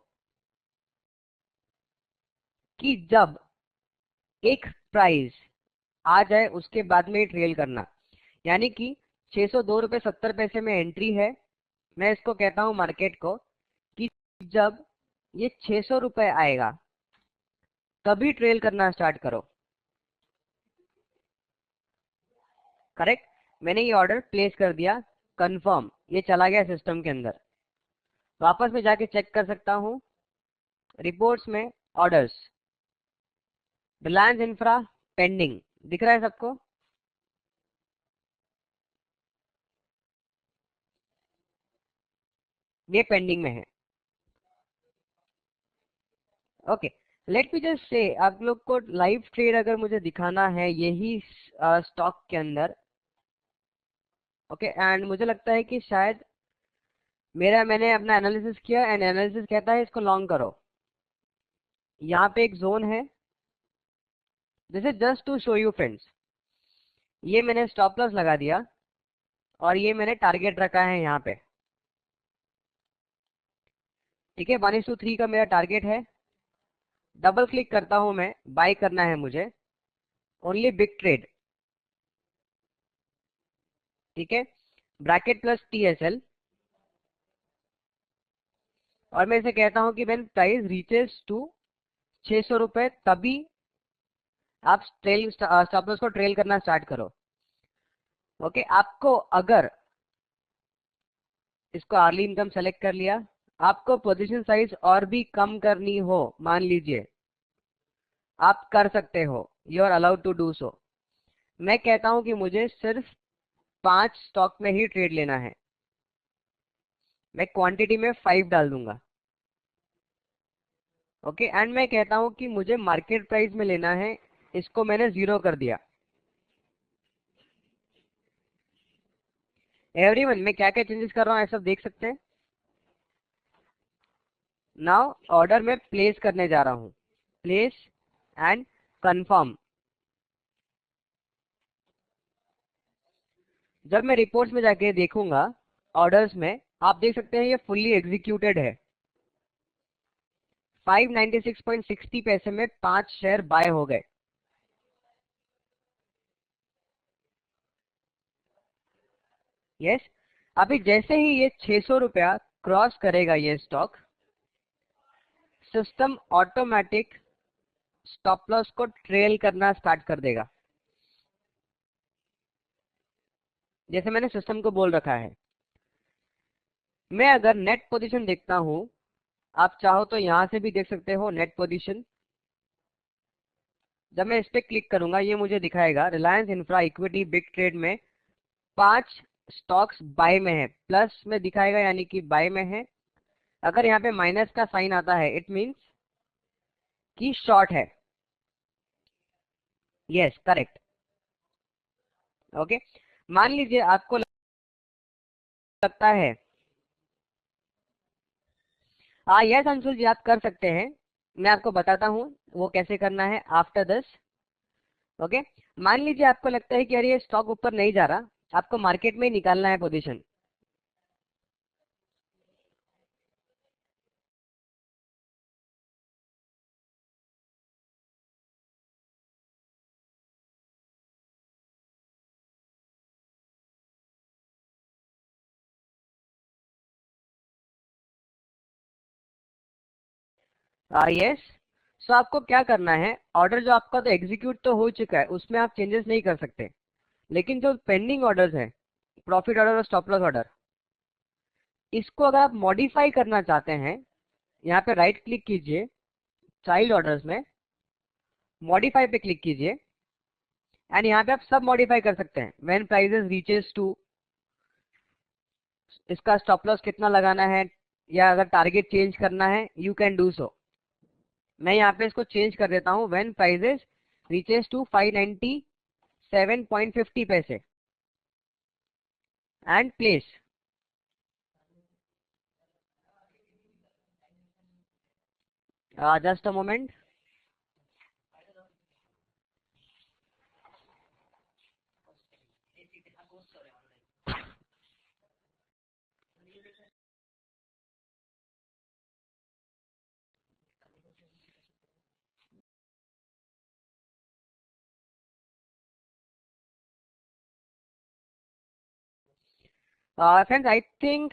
Speaker 1: कि जब एक प्राइस आ जाए उसके बाद में ट्रेल करना। यानी कि 602 रुपए 70 पैसे में एंट्री है, मैं इसको कहता हूं मार्केट को कि जब ये 600 रुपए आएगा तभी ट्रेल करना स्टार्ट करो। करेक्ट, मैंने ये ऑर्डर प्लेस कर दिया, कंफर्म, ये चला गया सिस्टम के अंदर। वापस में जाके चेक कर सकता हूं रिपोर्ट्स में, ऑर्डर्स, रिलायंस इंफ्रा पेंडिंग दिख रहा है सबको? ये पेंडिंग में है। Okay, late me just say आप लोग को लाइव ट्रेड अगर मुझे दिखाना है यही स्टॉक के अंदर, ओके, एंड मुझे लगता है कि शायद मैंने अपना एनालिसिस किया एंड एनालिसिस कहता है इसको लॉन्ग करो। यहाँ पे एक जोन है, this is just to show you friends. ये मैंने स्टॉप लॉस लगा दिया और ये मैंने टारगेट रखा है यहाँ पे। ठीक है, 1:3 का मेरा टारगेट है, डबल क्लिक करता हूं मैं, बाय करना है मुझे ओनली बिग ट्रेड, ठीक है, ब्रैकेट प्लस TSL, और मैं इसे कहता हूं कि व्हेन प्राइस रीचेस टू 600 रुपए तभी आप ट्रेल स्टॉप लॉस को ट्रेल करना स्टार्ट करो। ओके, आपको अगर इसको अर्ली इनकम सेलेक्ट कर लिया, आपको पोजीशन साइज और भी कम करनी हो, मान लीजिए, आप कर सकते हो, you are allowed to do so. मैं कहता हूं कि मुझे सिर्फ 5 स्टॉक में ही ट्रेड लेना है, मैं क्वांटिटी में 5 डाल दूंगा। ओके, एंड मैं कहता हूं कि मुझे मार्केट प्राइस में लेना है, इसको मैंने 0 कर दिया। एवरीवन, मैं क्या क्या चेंजेस कर रहा हूं, सब देख सकते हैं। नाउ ऑर्डर में प्लेस करने जा रहा हूं, प्लेस एंड कंफर्म। जब मैं रिपोर्ट्स में जाके देखूंगा ऑर्डर्स में, आप देख सकते हैं ये फुल्ली एग्जीक्यूटेड है। 596.60 पैसे में 5 शेयर बाय हो गए। यस, अभी जैसे ही ये 600 रुपया क्रॉस करेगा ये stock, system automatic stop loss को ट्रेल करना स्टार्ट कर देगा, जैसे मैंने सिस्टम को बोल रखा है। मैं अगर नेट पोजीशन देखता हूं, आप चाहो तो यहां से भी देख सकते हो नेट पोजीशन। जब मैं इस पे क्लिक करूंगा, ये मुझे दिखाएगा Reliance infra equity big trade में 5 स्टॉक्स बाय में है, प्लस में दिखाएगा यानी कि बाय में है। अगर यहाँ पे माइनस का साइन आता है, इट मींस कि शॉर्ट है। Yes, correct. ओके, मान लीजिए आपको लगता है, हाँ यस अंशुल जी, आप कर सकते हैं, मैं आपको बताता हूँ वो कैसे करना है आफ्टर दिस। ओके, मान लीजिए आपको लगता है कि अरे ये स्टॉक ऊपर नहीं जा रहा, आपको मार्केट में ही निकालना है पोजीशन। यस, सो आपको क्या करना है, ऑर्डर जो आपका तो एग्जीक्यूट तो हो चुका है, उसमें आप चेंजेस नहीं कर सकते, लेकिन जो पेंडिंग ऑर्डर्स है, प्रॉफिट ऑर्डर और स्टॉप लॉस ऑर्डर, इसको अगर आप मॉडिफाई करना चाहते हैं, यहाँ पे राइट क्लिक कीजिए, चाइल्ड ऑर्डर्स में मॉडिफाई पे क्लिक कीजिए, एंड यहाँ पे आप सब मॉडिफाई कर सकते हैं। व्हेन प्राइसेस रीचेस टू, इसका स्टॉप लॉस कितना लगाना है, या अगर टारगेट चेंज करना है, यू कैन डू सो। मैं यहाँ पे इसको चेंज कर देता हूँ, व्हेन प्राइसेस रीचेस टू 597.50 पैसे, and place. Just a moment. Friends, I think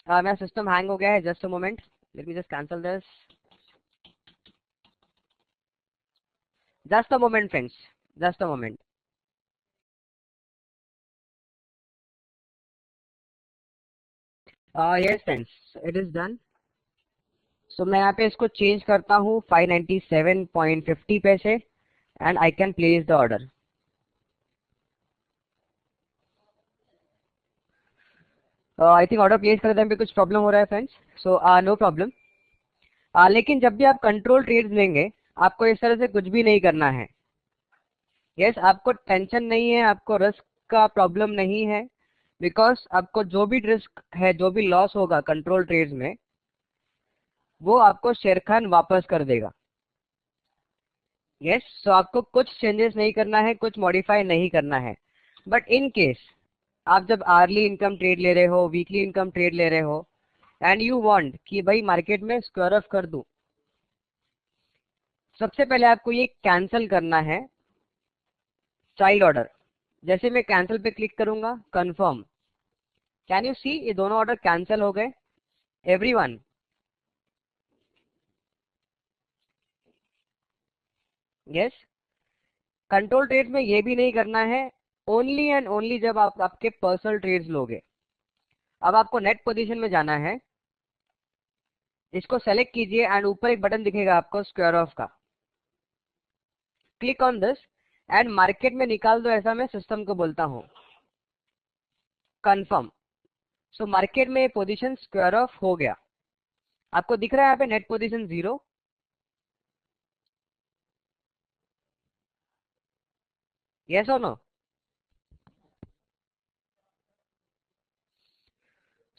Speaker 1: मेरा सिस्टम हैंग हो गया है, just a moment, let me just cancel this, just a moment friends, just a moment. Yes friends, it is done. So मैं यहाँ पे इसको चेंज करता हूँ 597.50 पैसे, and I can place the order. I think order place करने में कुछ प्रॉब्लम हो रहा है फ्रेंड्स, सो नो प्रॉब्लम। लेकिन जब भी आप कंट्रोल ट्रेड्स लेंगे, आपको इस तरह से कुछ भी नहीं करना है। यस, आपको टेंशन नहीं है, आपको रिस्क का प्रॉब्लम नहीं है, बिकॉज आपको जो भी रिस्क है, जो भी लॉस होगा कंट्रोल ट्रेड्स में, वो आपको शेर खान वापस कर देगा। यस, सो आपको कुछ चेंजेस नहीं करना है, कुछ मॉडिफाई नहीं करना है। बट इन केस आप जब आर्ली इनकम ट्रेड ले रहे हो, वीकली इनकम ट्रेड ले रहे हो, एंड यू वांट कि भाई मार्केट में स्क्वायर ऑफ कर दूं, सबसे पहले आपको ये कैंसिल करना है चाइल्ड ऑर्डर। जैसे मैं कैंसिल पे क्लिक करूंगा, कंफर्म, कैन यू सी ये दोनों ऑर्डर कैंसिल हो गए एवरीवन। यस, कंट्रोल ट्रेड में ये भी नहीं करना है, ओनली एंड ओनली जब आप आपके पर्सनल ट्रेड्स लोगे। अब आपको नेट पोजीशन में जाना है, इसको सेलेक्ट कीजिए एंड ऊपर एक बटन दिखेगा आपको स्क्वायर ऑफ का, click on this and market में निकाल दो, ऐसा मैं सिस्टम को बोलता हूं, कंफर्म। सो मार्केट में पोजीशन स्क्वायर ऑफ हो गया। आपको दिख रहा है यहाँ पे नेट पोजीशन 0। यस और no?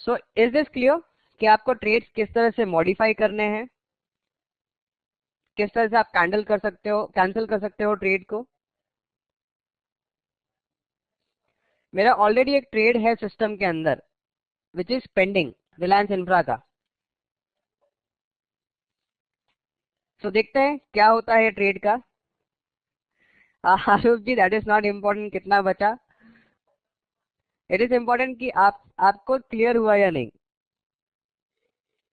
Speaker 1: So is this clear कि आपको ट्रेड्स किस तरह से मॉडिफाई करने हैं, किस तरह से आप कैंसिल कर सकते हो ट्रेड को। मेरा ऑलरेडी एक ट्रेड है सिस्टम के अंदर which is pending, Reliance infra का। सो देखते हैं क्या होता है ट्रेड का। आरूप जी, दैट इज नॉट इम्पोर्टेंट कितना बचा, इट इज इम्पोर्टेंट कि आपको क्लियर हुआ या नहीं।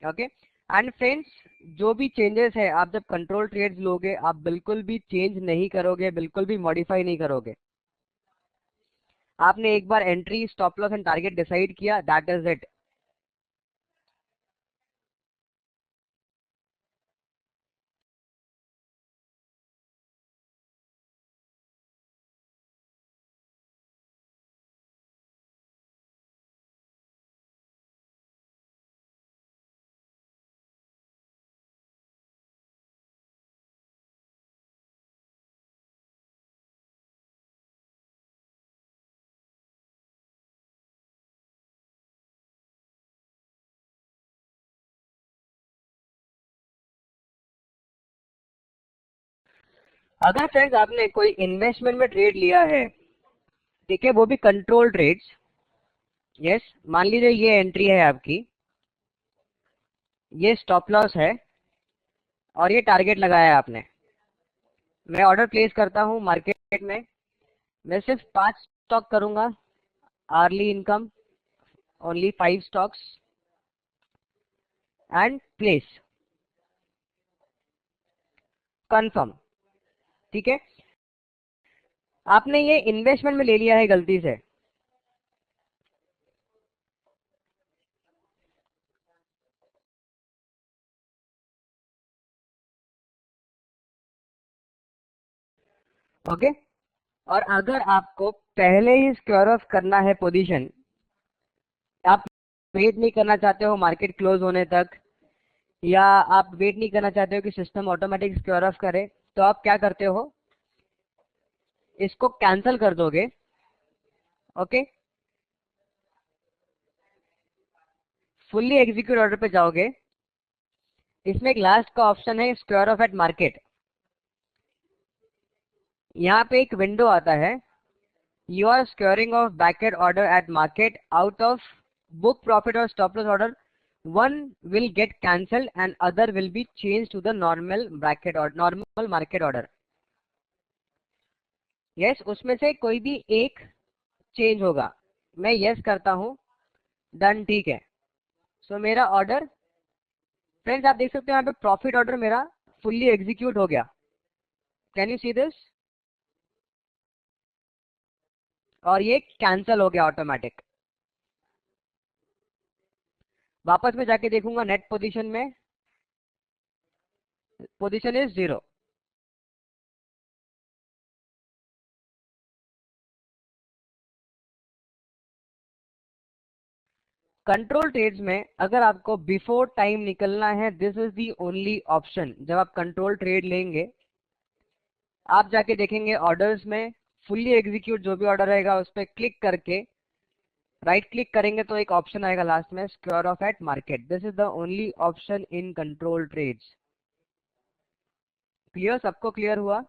Speaker 1: ओके एंड फ्रेंड्स, जो भी चेंजेस है आप जब कंट्रोल ट्रेड्स लोगे, आप बिल्कुल भी चेंज नहीं करोगे, बिल्कुल भी मॉडिफाई नहीं करोगे। आपने एक बार entry, stop loss and target decide किया, दैट इज इट। अगर फ्रेंड्स आपने कोई इन्वेस्टमेंट में ट्रेड लिया है, ठीक है, वो भी कंट्रोल ट्रेड्स, यस, मान लीजिए ये एंट्री है आपकी, ये स्टॉप लॉस है और ये टारगेट लगाया है आपने। मैं ऑर्डर प्लेस करता हूं मार्केट में, मैं सिर्फ 5 स्टॉक करूंगा, early income, only 5 stocks and place, confirm. ठीक है, आपने ये इन्वेस्टमेंट में ले लिया है गलती से, ओके। और अगर आपको पहले ही स्क्वायर ऑफ करना है पोजीशन, आप वेट नहीं करना चाहते हो मार्केट क्लोज होने तक, या आप वेट नहीं करना चाहते हो कि सिस्टम ऑटोमेटिक स्क्वायर ऑफ करे, तो आप क्या करते हो, इसको कैंसिल कर दोगे। ओके, फुल्ली एग्जीक्यूट ऑर्डर पे जाओगे, इसमें एक लास्ट का ऑप्शन है स्क्वायर ऑफ एट मार्केट। यहाँ पे एक विंडो आता है, you are squaring off bracket order at market out of book profit और stop loss order, one will get cancelled and other will be changed to the normal bracket or normal market order। yes, उसमें से कोई भी एक चेंज होगा। मैं यस करता हूं, डन, ठीक है। सो मेरा ऑर्डर, फ्रेंड्स आप देख सकते हो यहाँ पे प्रॉफिट ऑर्डर मेरा फुल्ली एग्जीक्यूट हो गया, कैन यू सी दिस, और ये कैंसिल हो गया ऑटोमेटिक। वापस में जाके देखूंगा नेट पोजीशन में, पोजीशन इज 0। कंट्रोल ट्रेड्स में अगर आपको बिफोर टाइम निकलना है, this is the only option. जब आप कंट्रोल ट्रेड लेंगे, आप जाके देखेंगे ऑर्डर्स में फुल्ली एग्जीक्यूट जो भी ऑर्डर रहेगा उस पर क्लिक करके राइट क्लिक करेंगे तो एक ऑप्शन आएगा लास्ट में square off at market. This is the only option in control trades. Clear, सबको क्लियर हुआ?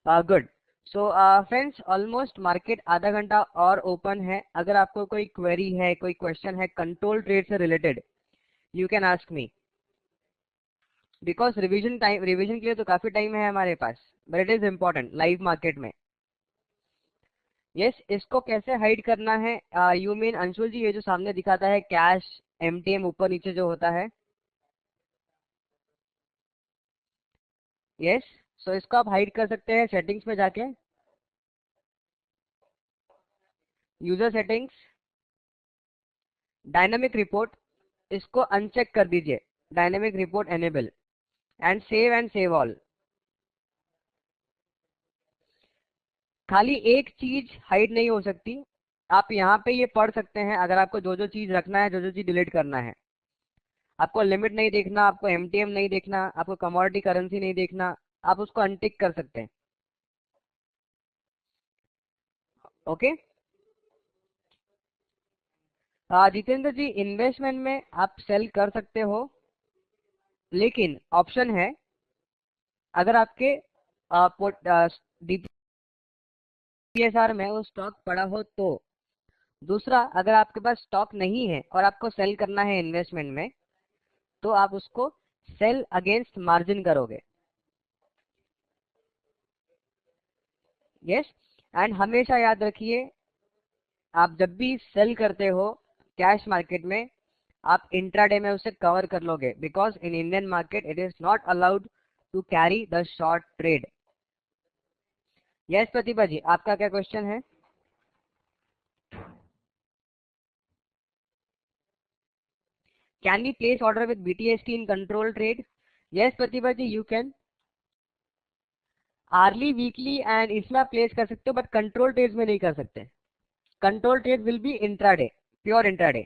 Speaker 1: Good. So friends, almost market आधा घंटा और ओपन है। अगर आपको कोई क्वेरी है, कोई क्वेश्चन है कंट्रोल ट्रेड से related, you can ask me. Because revision के लिए तो काफी टाइम है हमारे पास, but it is important live market में। यस, इसको कैसे हाइड करना है? यू मीन अंशुल जी, ये जो सामने दिखाता है कैश एमटीएम ऊपर नीचे जो होता है, यस, सो इसको आप हाइड कर सकते हैं सेटिंग्स में जाके, यूजर सेटिंग्स, डायनामिक रिपोर्ट, इसको अनचेक कर दीजिए, dynamic report enable, and save all. खाली एक चीज हाइड नहीं हो सकती, आप यहाँ पे ये पढ़ सकते हैं अगर आपको जो जो चीज रखना है, जो जो चीज डिलीट करना है। आपको लिमिट नहीं देखना, आपको एमटीएम नहीं देखना, आपको कमोडिटी करेंसी नहीं देखना, आप उसको अनटिक कर सकते हैं। ओके, जितेंद्र जी, इन्वेस्टमेंट में आप सेल कर सकते हो, लेकिन ऑप्शन है अगर आपके डीपीएसआर में वो स्टॉक पड़ा हो तो। दूसरा, अगर आपके पास स्टॉक नहीं है और आपको सेल करना है इन्वेस्टमेंट में, तो आप उसको सेल अगेंस्ट मार्जिन करोगे। यस, एंड हमेशा याद रखिए, आप जब भी सेल करते हो कैश मार्केट में, आप इंट्राडे में उसे कवर कर लोगे, because in Indian market it is not allowed to carry the short trade. Yes Pratibha ji, आपका क्या क्वेश्चन है? Can we place order with BTST in control trade? Yes Pratibha ji, you can. Early, weekly and इसमें आप प्लेस कर सकते हो, बट कंट्रोल ट्रेड में नहीं कर सकते। Control trade will be intraday, pure intraday.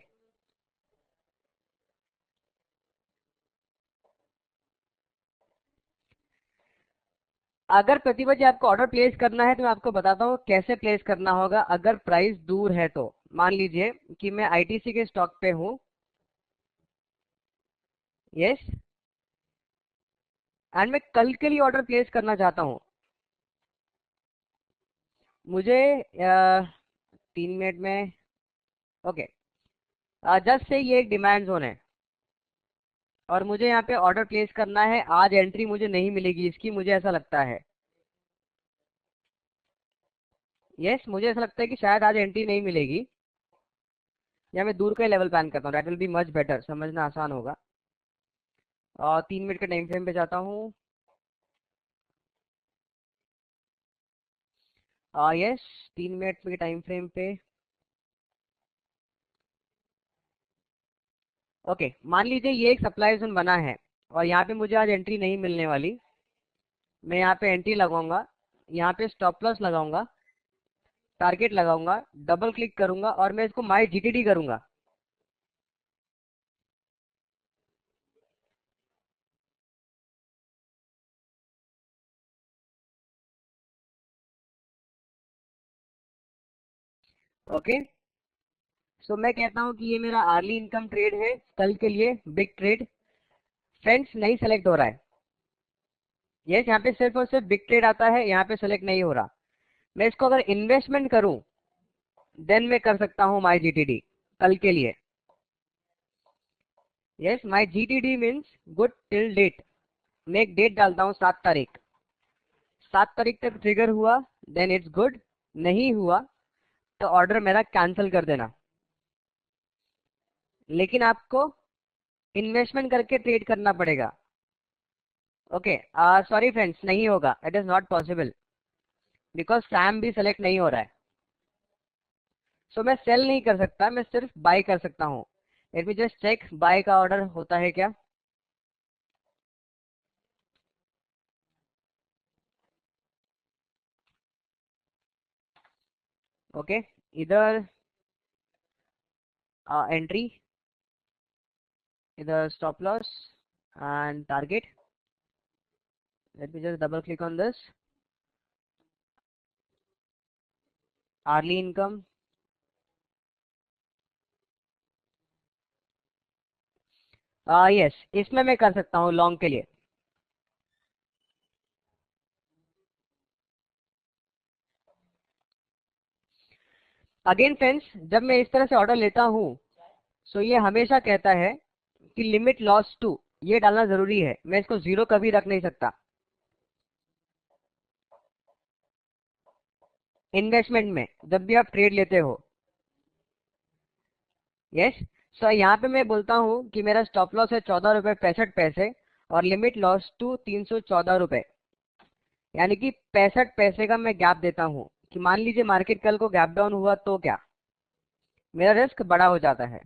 Speaker 1: अगर प्रतिभा जी आपको ऑर्डर प्लेस करना है तो मैं आपको बताता हूँ कैसे प्लेस करना होगा। अगर प्राइस दूर है तो मान लीजिए कि मैं आईटीसी के स्टॉक पे हूँ, यस, एंड मैं कल के लिए ऑर्डर प्लेस करना चाहता हूँ। मुझे 3 मिनट में, ओके, जस्ट से ये एक डिमांड जोन है और मुझे यहाँ पे ऑर्डर प्लेस करना है। आज एंट्री मुझे नहीं मिलेगी इसकी, मुझे ऐसा लगता है। यस, मुझे ऐसा लगता है कि शायद आज एंट्री नहीं मिलेगी, या मैं दूर का लेवल प्लान करता हूँ, that will be much better, समझना आसान होगा। और 3 मिनट के टाइम फ्रेम पे जाता हूँ। यस, 3 मिनट के टाइम फ्रेम पे, ओके, मान लीजिए ये एक सप्लाई जोन बना है और यहाँ पे मुझे आज एंट्री नहीं मिलने वाली। मैं यहाँ पे एंट्री लगाऊंगा, यहाँ पे स्टॉप लॉस लगाऊंगा, टारगेट लगाऊंगा, डबल क्लिक करूंगा और मैं इसको माई जीटीडी करूंगा। ओके, सो मैं कहता हूँ कि ये मेरा अर्ली इनकम ट्रेड है कल के लिए, बिग ट्रेड। फ्रेंड्स, नहीं सेलेक्ट हो रहा है। यस, यहाँ पे सिर्फ और सिर्फ बिग ट्रेड आता है, यहाँ पे सेलेक्ट नहीं हो रहा। मैं इसको अगर इन्वेस्टमेंट करूं देन मैं कर सकता हूँ माई जीटीडी कल के लिए। Yes, my GTD means good till date. मैं एक डेट डालता हूँ 7 तारीख। 7 तारीख तक ट्रिगर हुआ देन इट्स गुड, नहीं हुआ तो ऑर्डर मेरा कैंसिल कर देना। लेकिन आपको इन्वेस्टमेंट करके ट्रेड करना पड़ेगा। ओके, सॉरी फ्रेंड्स, नहीं होगा, it is not possible, because Sam भी सेलेक्ट नहीं हो रहा है। सो मैं सेल नहीं कर सकता, मैं सिर्फ बाय कर सकता हूँ। Let me just check buy का ऑर्डर होता है क्या। ओके, इधर एंट्री, इधर stop loss and target. Let me just double click on this, early income. Yes, इसमें मैं कर सकता हूँ लॉन्ग के लिए। अगेन फ्रेंड्स, जब मैं इस तरह से ऑर्डर लेता हूँ, सो ये हमेशा कहता है कि लिमिट लॉस टू, ये डालना जरूरी है, मैं इसको जीरो कभी रख नहीं सकता इन्वेस्टमेंट में जब भी आप ट्रेड लेते हो। यस। सो यहाँ पे मैं बोलता हूँ कि मेरा स्टॉप लॉस है 14 रुपये 65 पैसे और लिमिट लॉस टू 314 रुपए, यानी कि 65 पैसे का मैं गैप देता हूँ कि मान लीजिए मार्केट कल को गैप डाउन हुआ तो क्या, मेरा रिस्क बड़ा हो जाता है।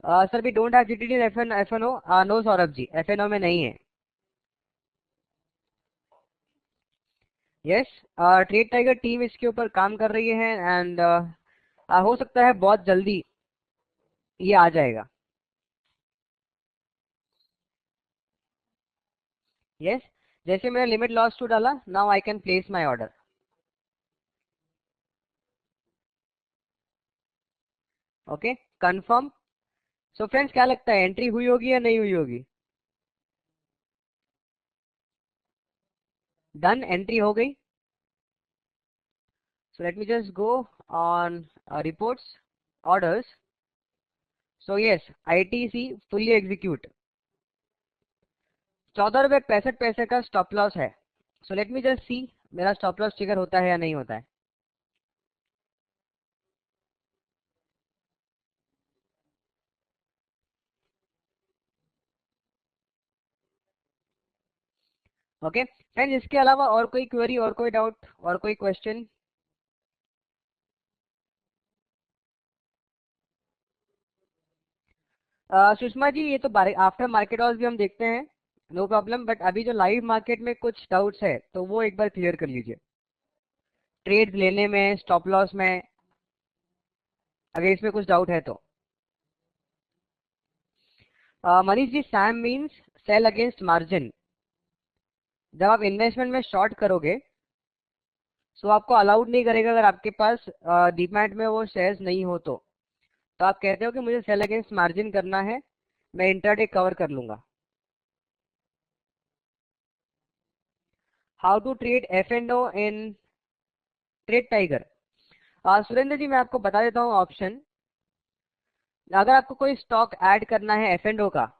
Speaker 1: Sir we don't have GTD F N O, no Saurabh ji, F N O में नहीं है। यस। ट्रेड टाइगर टीम इसके ऊपर काम कर रही है एंड हो सकता है बहुत जल्दी ये आ जाएगा। यस। जैसे मैंने लिमिट लॉस टू डाला, now I can place my order. Okay, confirm. So friends, क्या लगता है एंट्री हुई होगी या नहीं हुई होगी? डन, एंट्री हो गई। सो let me just go on reports, orders. So yes, ITC fully execute, 14 रुपये 65 पैसे का स्टॉप लॉस है। सो लेट मी जस्ट सी मेरा स्टॉप लॉस ट्रिगर होता है या नहीं होता है। ओके फ्रेंड्स, इसके अलावा और कोई क्वेरी, और कोई डाउट, और कोई क्वेश्चन? सुषमा जी, ये तो आफ्टर मार्केट आवर्स भी हम देखते हैं, नो प्रॉब्लम, बट अभी जो लाइव मार्केट में कुछ डाउट्स है तो वो एक बार क्लियर कर लीजिए, ट्रेड लेने में, स्टॉप लॉस में, अगर इसमें कुछ डाउट है तो। Manish ji, SAM means sell against margin. जब आप इन्वेस्टमेंट में शॉर्ट करोगे तो आपको अलाउड नहीं करेगा, अगर आपके पास डीमैट में वो शेयर्स नहीं हो तो आप कहते हो कि मुझे सेल अगेंस्ट मार्जिन करना है, मैं इंट्राडे कवर कर लूंगा। How to trade F and O in trade tiger? Surendra ji, मैं आपको बता देता हूँ ऑप्शन। अगर आपको कोई स्टॉक ऐड करना है एफ एंड ओ का,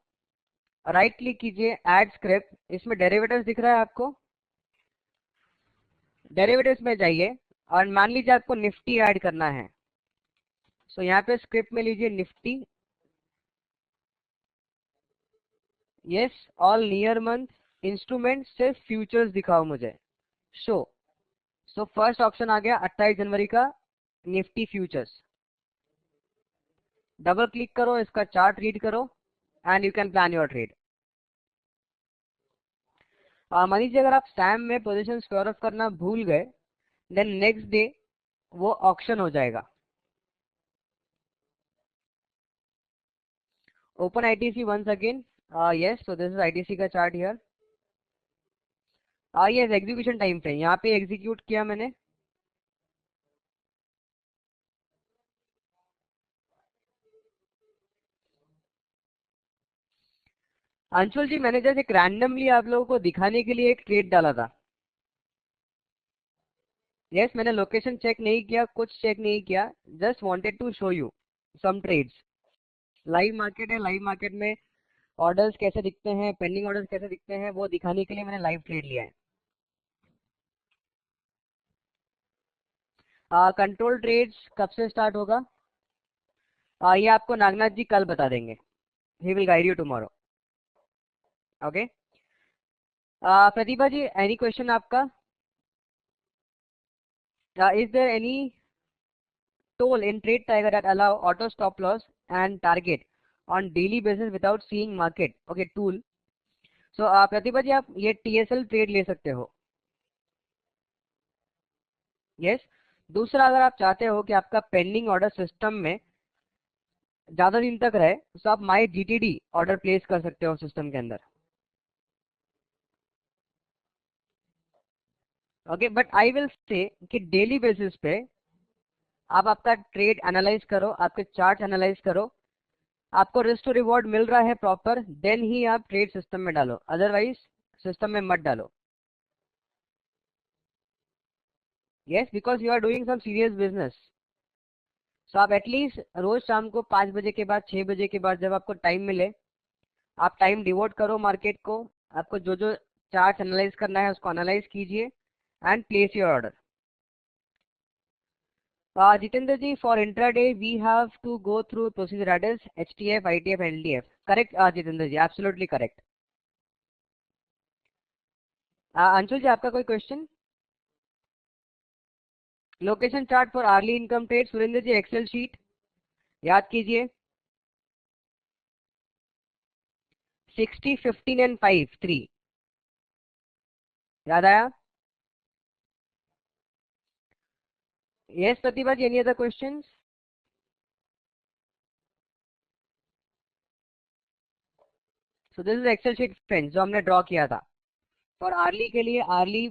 Speaker 1: राइट क्लिक कीजिए, ऐड स्क्रिप्ट, इसमें डेरिवेटिव्स दिख रहा है आपको, डेरिवेटिव्स में जाइए और मान लीजिए आपको निफ्टी ऐड करना है। सो यहाँ पे स्क्रिप्ट में लीजिए Nifty, yes, all near month, instrument सिर्फ फ्यूचर्स दिखाओ मुझे, शो। सो फर्स्ट ऑप्शन आ गया 28 जनवरी का निफ्टी फ्यूचर्स। डबल क्लिक करो, इसका चार्ट रीड करो and you can plan your trade. मान लीजिए अगर आप सैम में पोजीशन स्क्वायर ऑफ करना भूल गए, देन नेक्स्ट डे वो ऑक्शन हो जाएगा। Open ITC once again, yes, so this is ITC का chart here. Yes, execution time frame यहाँ पे एग्जीक्यूट किया मैंने। अंशुल जी, मैंने जैसे एक रैंडमली आप लोगों को दिखाने के लिए एक ट्रेड डाला था। यस, मैंने लोकेशन चेक नहीं किया, कुछ चेक नहीं किया, just wanted to show you some trades. Live market है, लाइव मार्केट में ऑर्डर्स कैसे दिखते हैं, पेंडिंग ऑर्डर्स कैसे दिखते हैं, वो दिखाने के लिए मैंने लाइव ट्रेड लिया है। कंट्रोल ट्रेड्स कब से स्टार्ट होगा? ये आपको नागनाथ जी कल बता देंगे, he will guide you tomorrow. Okay. Pratibha ji, any question आपका? Is there any tool in trade tiger that allow auto stop loss and target on daily basis without seeing market? Okay, tool. So प्रतिभा जी, आप ये TSL ट्रेड ले सकते हो। यस। दूसरा, अगर आप चाहते हो कि आपका पेंडिंग ऑर्डर सिस्टम में ज्यादा दिन तक रहे तो आप माई जीटीडी ऑर्डर प्लेस कर सकते हो सिस्टम के अंदर। Okay, but I will say कि डेली बेसिस पे आप आपका ट्रेड एनालाइज करो, आपके चार्ट एनालाइज करो, आपको रिस्क टू रिवॉर्ड मिल रहा है प्रॉपर, देन ही आप ट्रेड सिस्टम में डालो, अदरवाइज सिस्टम में मत डालो। Yes, because you are doing some serious business. सो आप एटलीस्ट रोज शाम को 5 बजे के बाद 6 बजे के बाद जब आपको टाइम मिले, आप टाइम डिवोट करो मार्केट को। आपको जो जो चार्ट एनालाइज करना है उसको एनालाइज कीजिए and place your order. Jitendra ji, for intraday we have to go through procedure, that is HTF, ITF, LDF. Correct, Jitendra ji, absolutely correct. Anshul ji, आपका कोई question? Location chart for early income trade, Surendra ji excel sheet याद कीजिए, 60, 15 एंड 5, 3 याद आया? Yes Pratibha ji, any other questions? So this is excel sheet friends जो हमने ड्रॉ किया था फॉर अर्ली के लिए, early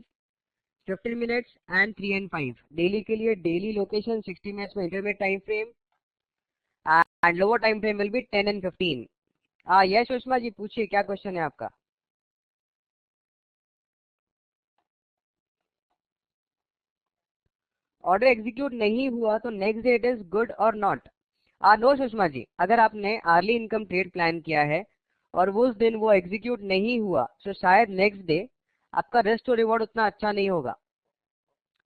Speaker 1: 15 minutes and 3 and 5, daily के लिए डेली लोकेशन 60 मिनट्स में intermediate time frame and lower time frame will be 10 and 15। Yes Sushma ji, पूछिए क्या क्वेश्चन है आपका? ऑर्डर एग्जीक्यूट नहीं हुआ तो next day it is good और नॉट? नो सुषमा जी, अगर आपने अर्ली इनकम ट्रेड प्लान किया है और वो उस दिन वो एग्जीक्यूट नहीं हुआ तो शायद नेक्स्ट डे आपका रिस्क टू रिवॉर्ड उतना अच्छा नहीं होगा।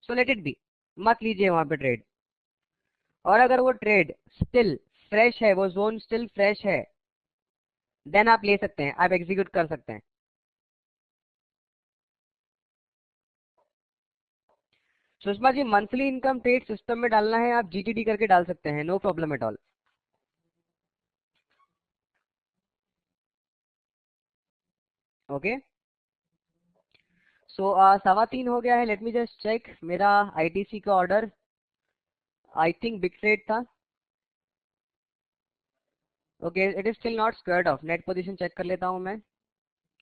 Speaker 1: सो लेट इट बी, मत लीजिए वहां पे ट्रेड। और अगर वो ट्रेड स्टिल फ्रेश है, वो जोन स्टिल फ्रेश है, देन आप ले सकते हैं, आप एग्जीक्यूट कर सकते हैं। Sushma ji, monthly income trade system में डालना है, आप जीटीडी करके डाल सकते हैं, no problem at all. Okay, so 3:15 हो गया है। लेट मी जस्ट चेक, मेरा आईटीसी का order I think big trade था। Okay, it is still not squared off, net position check कर लेता हूं मैं।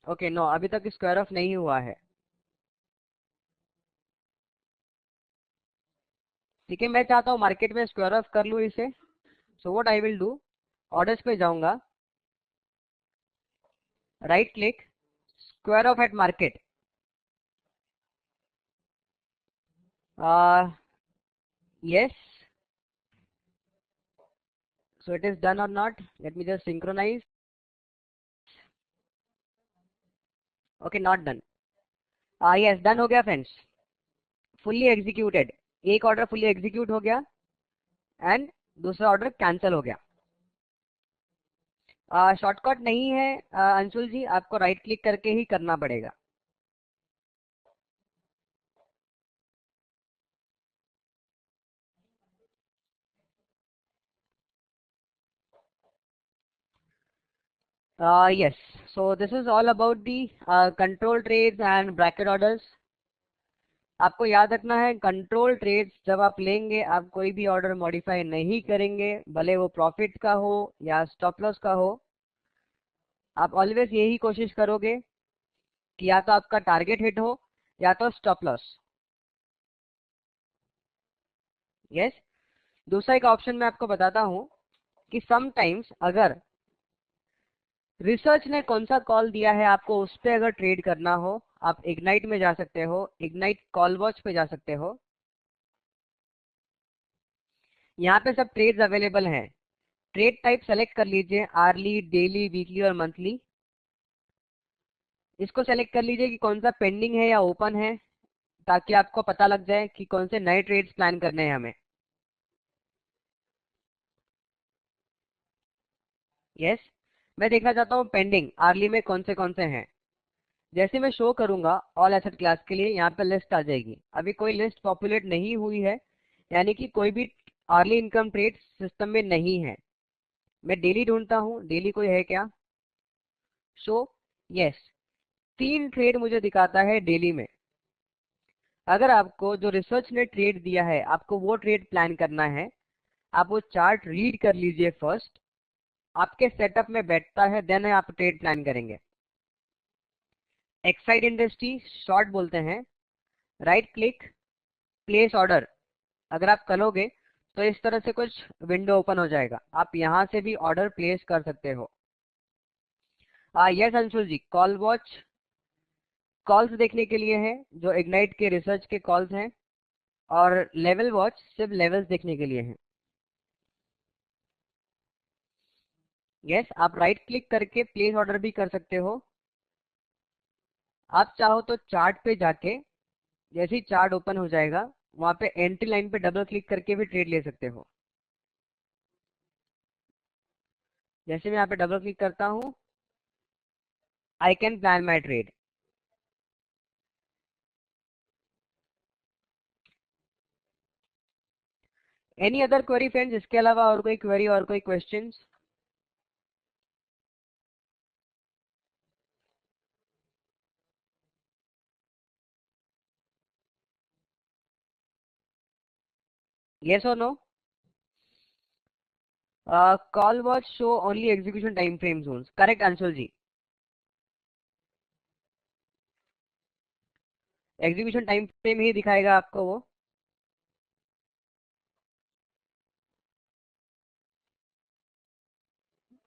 Speaker 1: ओके, नो, अभी तक स्क्वायर ऑफ नहीं हुआ है। ठीक है, मैं चाहता हूँ मार्केट में स्क्वायर ऑफ कर लूँ इसे। So what I will do, orders पे जाऊंगा, right click, square off at market. Yes, so it is done or not? Let me just synchronize. Okay, not done. Yes, done हो गया फ्रेंड्स, फुल्ली एग्जीक्यूटेड। एक ऑर्डर फुल्ली एग्जीक्यूट हो गया एंड दूसरा ऑर्डर कैंसिल हो गया। शॉर्टकट नहीं है अंशुल जी, आपको राइट क्लिक करके ही करना पड़ेगा। yes, so this is all about the control trades and bracket orders। आपको याद रखना है, कंट्रोल ट्रेड्स जब आप लेंगे, आप कोई भी ऑर्डर मॉडिफाई नहीं करेंगे, भले वो प्रॉफिट का हो या स्टॉप लॉस का हो। आप ऑलवेज यही कोशिश करोगे कि या तो आपका टारगेट हिट हो या तो स्टॉप लॉस। यस, दूसरा एक ऑप्शन मैं आपको बताता हूं कि समटाइम्स अगर रिसर्च ने कौन सा कॉल दिया है आपको, उस पे अगर ट्रेड करना हो, आप इग्नाइट में जा सकते हो, इग्नाइट कॉल वॉच पे जा सकते हो। यहाँ पे सब ट्रेड्स अवेलेबल हैं। ट्रेड टाइप सेलेक्ट कर लीजिए, आर्ली, डेली, वीकली और मंथली। इसको सेलेक्ट कर लीजिए कि कौन सा पेंडिंग है या ओपन है, ताकि आपको पता लग जाए कि कौन से नए ट्रेड्स प्लान करने हैं हमें। यस, मैं देखना चाहता हूँ पेंडिंग आर्ली में कौन से हैं। जैसे मैं शो करूंगा ऑल एसेट क्लास के लिए, यहाँ पे लिस्ट आ जाएगी। अभी कोई लिस्ट पॉपुलेट नहीं हुई है, यानी कि कोई भी अर्ली इनकम ट्रेड सिस्टम में नहीं है। मैं डेली ढूंढता हूँ, डेली कोई है क्या? शो, यस, 3 ट्रेड मुझे दिखाता है डेली में। अगर आपको जो रिसर्च ने ट्रेड दिया है, आपको वो ट्रेड प्लान करना है, आप वो चार्ट रीड कर लीजिए फर्स्ट, आपके सेटअप में बैठता है, देन आप ट्रेड प्लान करेंगे। एक्साइड इंडस्ट्री शॉर्ट बोलते हैं, राइट क्लिक, प्लेस ऑर्डर। अगर आप करोगे तो इस तरह से कुछ विंडो ओपन हो जाएगा, आप यहां से भी ऑर्डर प्लेस कर सकते हो। यस अंशुल जी, कॉल वॉच कॉल्स देखने के लिए है, जो इग्नाइट के रिसर्च के कॉल्स हैं, और लेवल वॉच सिर्फ लेवल्स देखने के लिए है। यस, आप राइट क्लिक करके प्लेस ऑर्डर भी कर सकते हो। आप चाहो तो चार्ट पे जाके, जैसे ही चार्ट ओपन हो जाएगा वहां पे एंट्री लाइन पे डबल क्लिक करके भी ट्रेड ले सकते हो। जैसे मैं यहाँ पे डबल क्लिक करता हूँ, I can plan my trade. Any other query friends, इसके अलावा और कोई क्वेरी और कोई question? Yes or no? Call watch show only execution time frame zones. Correct Anshul ji. Execution time frame ही दिखाएगा आपको वो।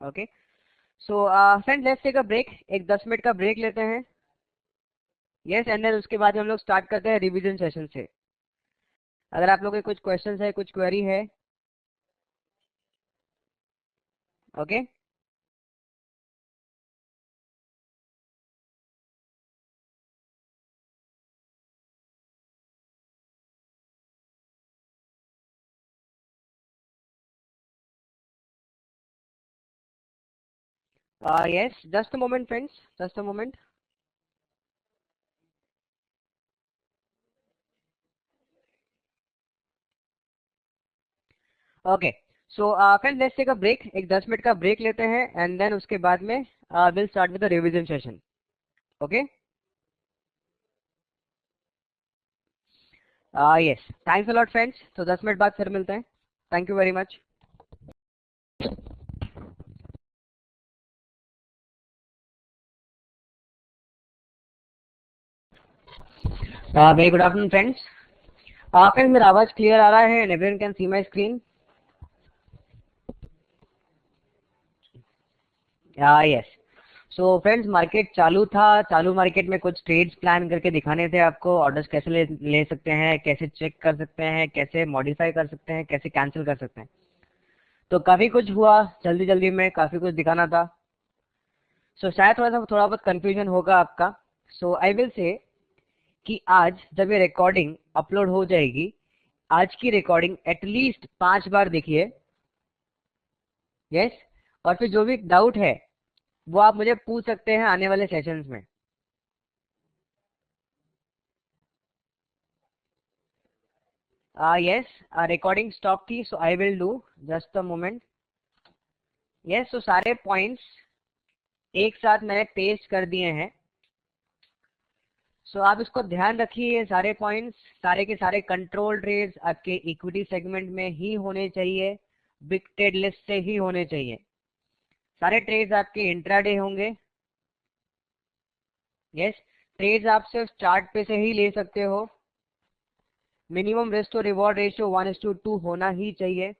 Speaker 1: Okay, so friends let's take a break, एक 10 मिनट का ब्रेक लेते हैं। यस, एंड देन उसके बाद हम लोग स्टार्ट करते हैं रिवीजन सेशन से। अगर आप लोगों के कुछ क्वेश्चंस है, कुछ क्वेरी है। Okay, yes, just a moment friends, just a moment. Okay, so friends let's take a break, एक 10 मिनट का ब्रेक लेते हैं एंड देन उसके बाद में will start with the revision session. Okay, yes, thanks a lot friends, तो 10 मिनट बाद फिर मिलते हैं। Thank you very much. Very good afternoon friends. Friends मेरा आवाज क्लियर आ रहा है and everyone can see my screen? Yes, so friends market चालू था, चालू मार्केट में कुछ ट्रेड्स प्लान करके दिखाने थे आपको, ऑर्डर्स कैसे ले सकते हैं, कैसे चेक कर सकते हैं, कैसे मॉडिफाई कर सकते हैं, कैसे कैंसिल कर सकते हैं। तो काफी कुछ हुआ, जल्दी जल्दी में काफी कुछ दिखाना था। सो शायद थोड़ा बहुत कंफ्यूजन होगा आपका। सो आई विल से कि आज जब ये रिकॉर्डिंग अपलोड हो जाएगी, आज की रिकॉर्डिंग एटलीस्ट 5 बार देखिए। यस, और फिर जो भी डाउट है वो आप मुझे पूछ सकते हैं आने वाले सेशंस में। यस, रिकॉर्डिंग स्टॉप थी, so I will do, just a moment. Yes, तो सारे पॉइंट्स एक साथ मैंने पेस्ट कर दिए हैं। सो आप इसको ध्यान रखिए, ये सारे पॉइंट्स, सारे के सारे कंट्रोल ट्रेड्स आपके इक्विटी सेगमेंट में ही होने चाहिए, बिग ट्रेड लिस्ट से ही होने चाहिए। सारे ट्रेड्स आपके इंट्राडे होंगे। यस, ट्रेड्स आप सिर्फ चार्ट पे से ही ले सकते हो। Minimum risk to reward ratio 1:2 होना ही चाहिए।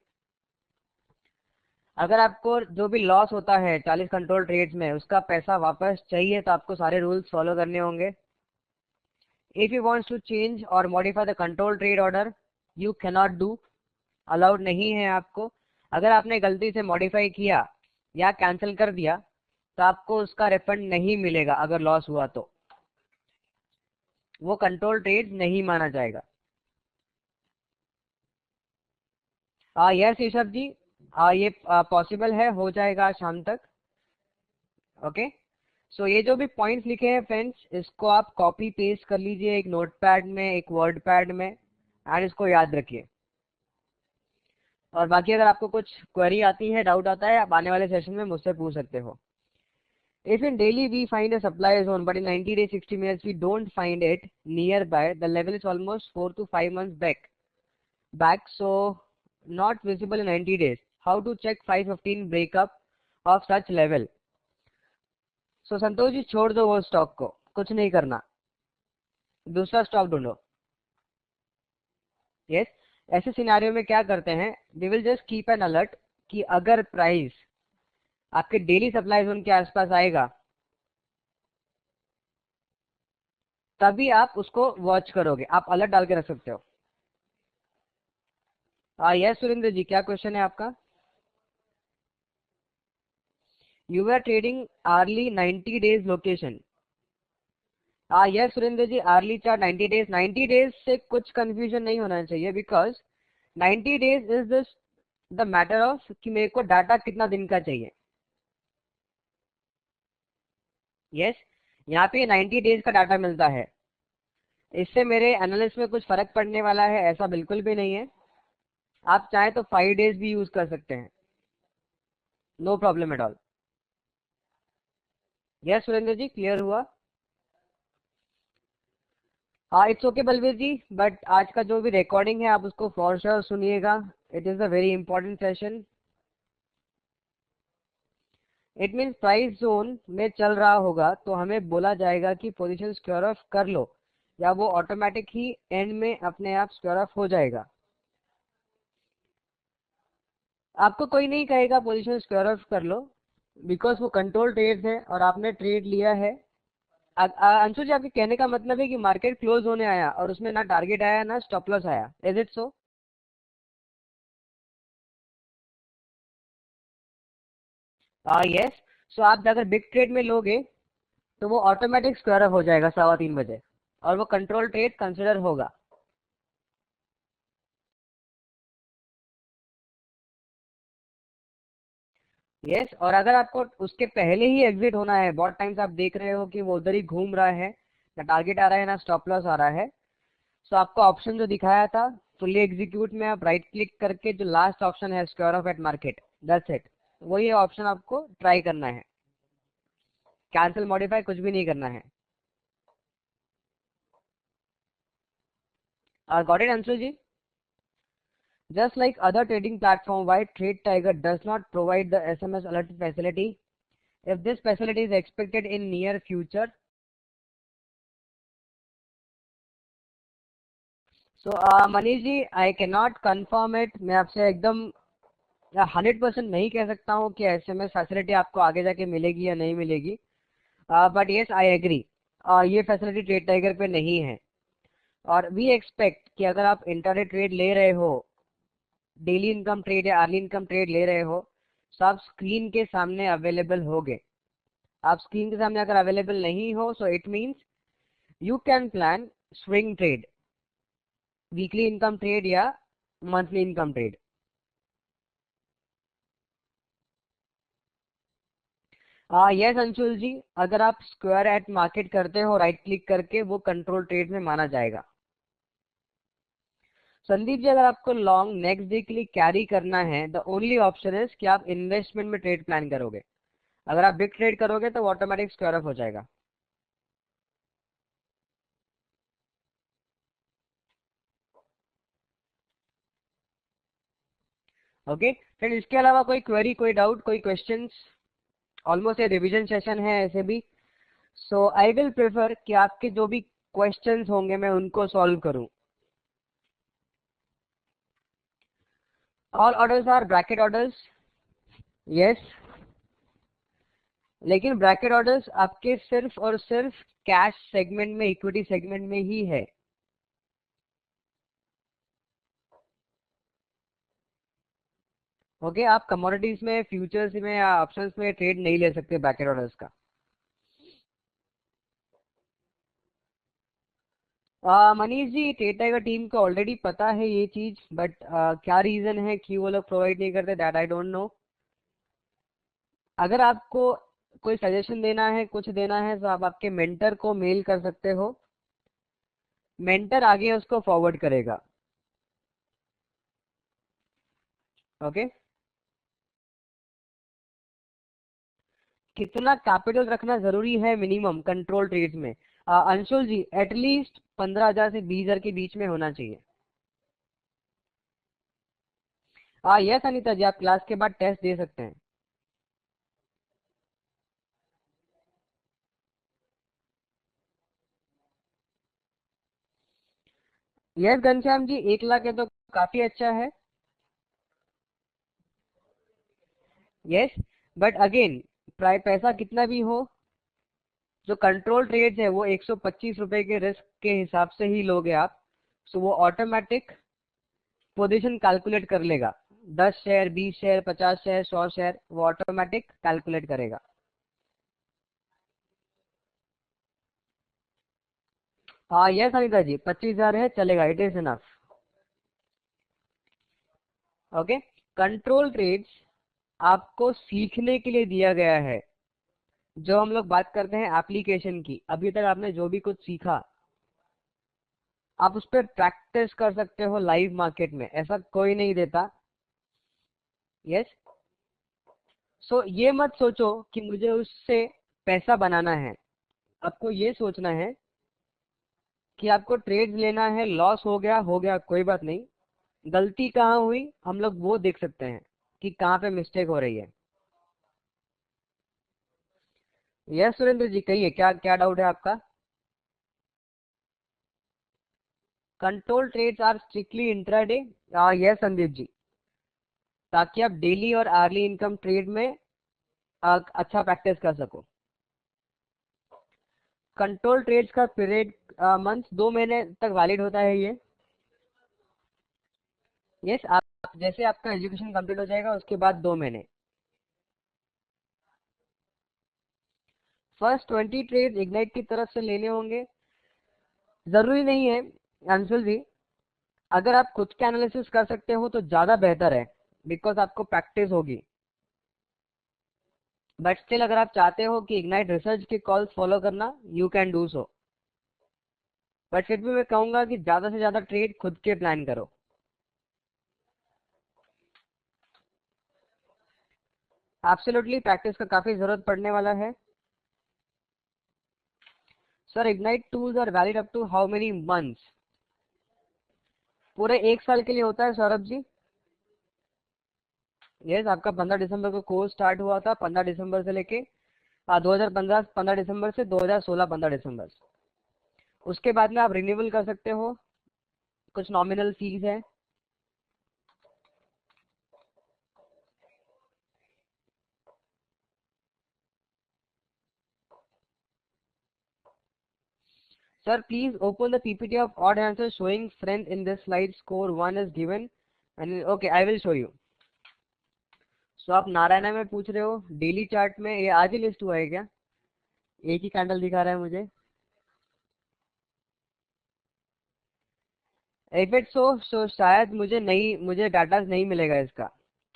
Speaker 1: अगर आपको जो भी लॉस होता है 40 कंट्रोल ट्रेड्स में, उसका पैसा वापस चाहिए तो आपको सारे रूल्स फॉलो करने होंगे। If you wants to change और modify the control trade order, you can not do, allowed नहीं है आपको। अगर आपने गलती से मॉडिफाई किया या कैंसिल कर दिया तो आपको उसका रिफंड नहीं मिलेगा। अगर लॉस हुआ तो वो कंट्रोल ट्रेड नहीं माना जाएगा। यस ऋषभ जी, ये पॉसिबल है, हो जाएगा शाम तक। ओके, सो ये जो भी पॉइंट्स लिखे हैं फ्रेंड्स, इसको आप कॉपी पेस्ट कर लीजिए एक नोटपैड में, एक वर्ड पैड में, एंड इसको याद रखिए। और बाकी अगर आपको कुछ क्वेरी आती है, डाउट आता है, आप आने वाले सेशन में मुझसे पूछ सकते हो। If in daily we find a supply zone, but in 90 days, 60 minutes, we don't find it nearby, the level is almost 4 to 5 months back, so not visible in 90 days. How to check 515 breakup of such level? So Santosh ji छोड़ दो वो स्टॉक को, कुछ नहीं करना, दूसरा स्टॉक ढूंढो। यस, ऐसे सिनारियो में क्या करते हैं, we will just keep an alert कि अगर प्राइस आपके डेली सप्लाई जोन के आसपास आएगा तभी आप उसको वॉच करोगे, आप अलर्ट डाल के रख सकते हो। यस सुरेंद्र जी, क्या क्वेश्चन है आपका? You are trading early 90 days location. Yes Surendra ji, early chart 90 days, 90 days से कुछ कंफ्यूजन नहीं होना चाहिए, because 90 days is this the matter of कि मेरे को डाटा कितना दिन का चाहिए। यस, यहाँ पे 90 डेज का डाटा मिलता है, इससे मेरे एनालिस्ट में कुछ फर्क पड़ने वाला है ऐसा बिल्कुल भी नहीं है। आप चाहें तो 5 डेज भी यूज कर सकते हैं, no problem at all. Yes Surendra ji, clear हुआ? हाँ it's okay Balvir ji, but आज का जो भी रिकॉर्डिंग है आप उसको फॉर श्योर सुनिएगा, it is a very important session. It means price zone में चल रहा होगा तो हमें बोला जाएगा कि पोजीशन स्क्वायर ऑफ कर लो, या वो ऑटोमेटिक ही एंड में अपने आप स्क्वायर ऑफ हो जाएगा। आपको कोई नहीं कहेगा पोजीशन स्क्वायर ऑफ कर लो, बिकॉज वो कंट्रोल ट्रेड है और आपने ट्रेड लिया है। अंशु जी, आपके कहने का मतलब है कि मार्केट क्लोज होने आया और उसमें ना टारगेट आया ना स्टॉप लॉस आया, इज इट सो? यस। सो आप अगर बिग ट्रेड में लोगे तो वो ऑटोमेटिक स्क्वायर ऑफ हो जाएगा 3:15 बजे, और वो कंट्रोल ट्रेड कंसिडर होगा। यस, और अगर आपको उसके पहले ही एग्जिट होना है, बहुत टाइम्स आप देख रहे हो कि वो उधर ही घूम रहा है, ना टारगेट आ रहा है ना स्टॉप लॉस आ रहा है, तो आपको ऑप्शन जो दिखाया था फुल्ली एग्जीक्यूट में, आप राइट क्लिक करके जो लास्ट ऑप्शन है square off at market, that's it, वही ऑप्शन आपको ट्राई करना है, कैंसिल मॉडिफाई कुछ भी नहीं करना है। Got it Anshul ji? Just like other trading platform, why Trade Tiger does not provide the SMS alert facility? If this facility is expected in near future, so Manish ji, I cannot confirm it. मैं आपसे एकदम 100% नहीं कह सकता हूँ कि SMS फैसिलिटी आपको आगे जाके मिलेगी या नहीं मिलेगी, बट येस आई एग्री, ये फैसिलिटी ट्रेड टाइगर पे नहीं है। और वी एक्सपेक्ट कि अगर आप इंटरडे ट्रेड ले रहे हो, डेली इनकम ट्रेड या अर्ली इनकम ट्रेड ले रहे हो, तो आप स्क्रीन के सामने अवेलेबल होगे। आप स्क्रीन के सामने अगर अवेलेबल नहीं हो, so it means you can plan swing trade, weekly income trade या monthly income trade. Yes Anshul ji, अगर आप स्क्वायर एट मार्केट करते हो राइट क्लिक करके, वो कंट्रोल ट्रेड में माना जाएगा। संदीप जी, अगर आपको लॉन्ग नेक्स्ट डे के लिए कैरी करना है, द ओनली ऑप्शन इज कि आप इन्वेस्टमेंट में ट्रेड प्लान करोगे। अगर आप बिग ट्रेड करोगे तो ऑटोमेटिक स्क्वायर ऑफ हो जाएगा। ओके, फिर इसके अलावा कोई क्वेरी, कोई डाउट, कोई क्वेश्चंस? ऑलमोस्ट ये रिवीजन सेशन है ऐसे भी, सो आई विल प्रेफर कि आपके जो भी क्वेश्चंस होंगे मैं उनको सॉल्व करूं। All orders are bracket orders. Yes, लेकिन ब्रैकेट ऑर्डर्स आपके सिर्फ और सिर्फ कैश सेगमेंट में, इक्विटी सेगमेंट में ही है। ओके, आप कमोडिटीज में, फ्यूचर्स में या ऑप्शंस में ट्रेड नहीं ले सकते ब्रैकेट ऑर्डर्स का। Manish ji, trade tiger team को ऑलरेडी पता है ये चीज, बट क्या रीजन है कि वो लोग प्रोवाइड नहीं करते, दैट आई डोंट नो। अगर आपको कोई सजेशन देना है, कुछ देना है, तो आप आपके मेंटर को मेल कर सकते हो, मेंटर आगे उसको फॉरवर्ड करेगा। ओके, कितना कैपिटल रखना जरूरी है मिनिमम कंट्रोल ट्रेड्स में? अंशुल जी, एटलीस्ट 15,000 से 20,000 के बीच में होना चाहिए। यस अनिता जी, आप क्लास के बाद टेस्ट दे सकते हैं। यस घनश्याम जी, 1 लाख है तो काफी अच्छा है। यस, बट अगेन पैसा कितना भी हो, जो कंट्रोल ट्रेड्स है वो 125 रुपए के रिस्क के हिसाब से ही लोगे आप, सो वो ऑटोमेटिक पोजीशन कैलकुलेट कर लेगा, 10 शेयर, 20 शेयर, 50 शेयर, 100 शेयर, वो ऑटोमेटिक कैलकुलेट करेगा। हाँ यस अनिता जी, 25,000 है चलेगा, it is enough. Okay. Control trades आपको सीखने के लिए दिया गया है। जो हम लोग बात करते हैं एप्लीकेशन की, अभी तक आपने जो भी कुछ सीखा आप उस पर प्रैक्टिस कर सकते हो लाइव मार्केट में, ऐसा कोई नहीं देता। यस। सो ये मत सोचो कि मुझे उससे पैसा बनाना है। आपको ये सोचना है कि आपको ट्रेड लेना है, लॉस हो गया कोई बात नहीं, गलती कहाँ हुई हम लोग वो देख सकते हैं कि कहाँ पे मिस्टेक हो रही है। यस सुरेंद्र जी, कहिए क्या क्या डाउट है आपका। Control trades are strictly intraday. Yes Sandeep ji, ताकि आप डेली और अर्ली इनकम ट्रेड में अच्छा प्रैक्टिस कर सको। कंट्रोल ट्रेड्स का पीरियड मंथ 2 महीने तक वैलिड होता है ये। यस, आप जैसे आपका एजुकेशन कंप्लीट हो जाएगा उसके बाद 2 महीने। फर्स्ट 20 ट्रेड इग्नाइट की तरफ से लेने होंगे, जरूरी नहीं है अंशुल जी। अगर आप खुद के एनालिसिस कर सकते हो तो ज्यादा बेहतर है, बिकॉज आपको प्रैक्टिस होगी। बट स्टिल अगर आप चाहते हो कि इग्नाइट रिसर्च के कॉल्स फॉलो करना, you can do so. But फिर भी मैं कहूंगा कि ज्यादा से ज्यादा ट्रेड खुद के प्लान करो। एब्सोल्युटली प्रैक्टिस का काफी जरूरत पड़ने वाला है। Sir ignite tools are valid up to how many months. पूरे 1 साल के लिए होता है सौरभ जी। यस, आपका 15 दिसंबर को कोर्स स्टार्ट हुआ था, 15 दिसंबर से लेके 2015 15 दिसंबर से 2016 15 दिसंबर। उसके बाद में आप रिन्यूअल कर सकते हो, कुछ नॉमिनल फीस है। Sir, please open the PPT of odd answers showing strength in this slide. Score 1 is given. And okay, I will show you. So आप नारायणा में पूछ रहे हो डेली चार्ट में, ये आज ही लिस्ट हुआ है क्या? एक ही कैंडल दिखा रहा है मुझे। इफ इट्स सो शायद मुझे डाटा नहीं मिलेगा इसका।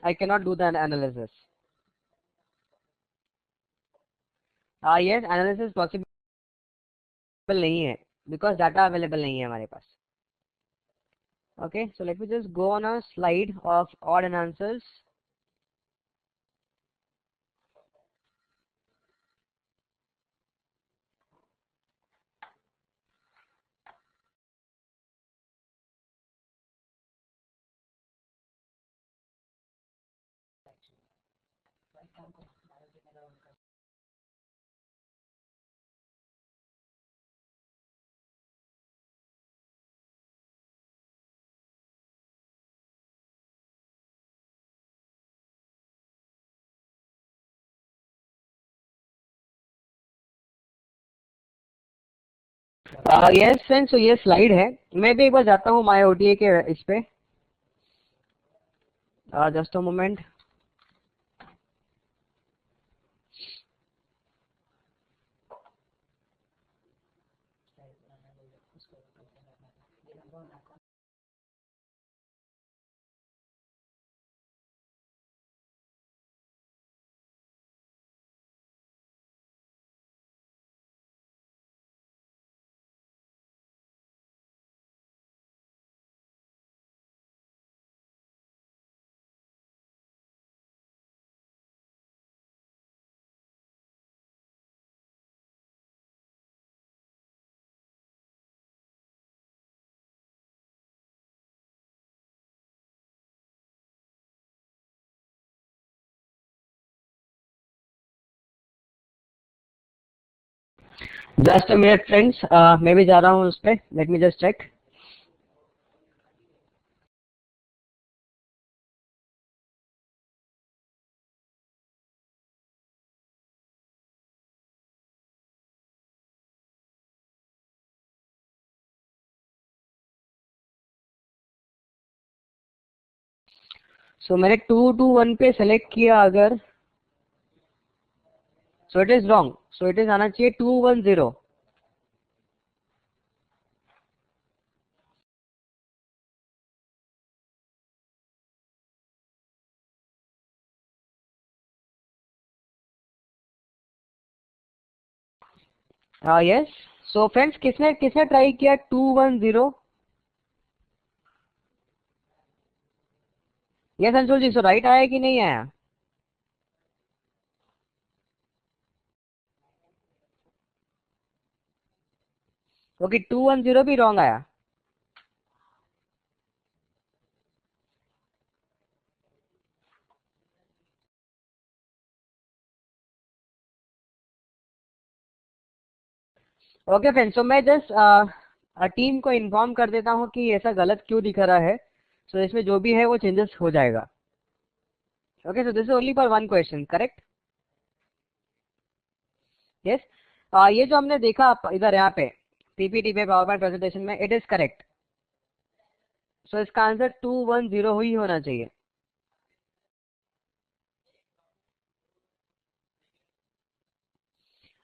Speaker 1: I can not do the analysis. Yes, analysis possible नहीं है, बिकॉज डाटा अवेलेबल नहीं है हमारे पास। Okay, so let me just go on a slide of odd and answers. Yes friends, तो ये स्लाइड है। मैं भी एक बार जाता हूँ माई ओटीए के इस पे। Just a moment. Just a minute friends, मैं भी जा रहा हूँ उस पे, लेट मी जस्ट चेक। सो मैंने 221 पे सेलेक्ट किया अगर, सो it is wrong, so it is आना चाहिए 210। यस। सो फ्रेंड्स, किसने किसने ट्राई किया 210? यस अंशुल जी, सो राइट आया कि नहीं आया? ओके, 210 भी रॉन्ग आया। ओके फ्रेंड्स, सो मैं जस्ट टीम को इन्फॉर्म कर देता हूँ कि ऐसा गलत क्यों दिख रहा है। सो इसमें जो भी है वो चेंजेस हो जाएगा। Okay, so this is only for one question, correct? Yes. ये जो हमने देखा इधर यहाँ पे पीपीटी पे, पावर पॉइंट प्रेजेंटेशन में, इट इज करेक्ट। सो इसका आंसर 210 ही होना चाहिए।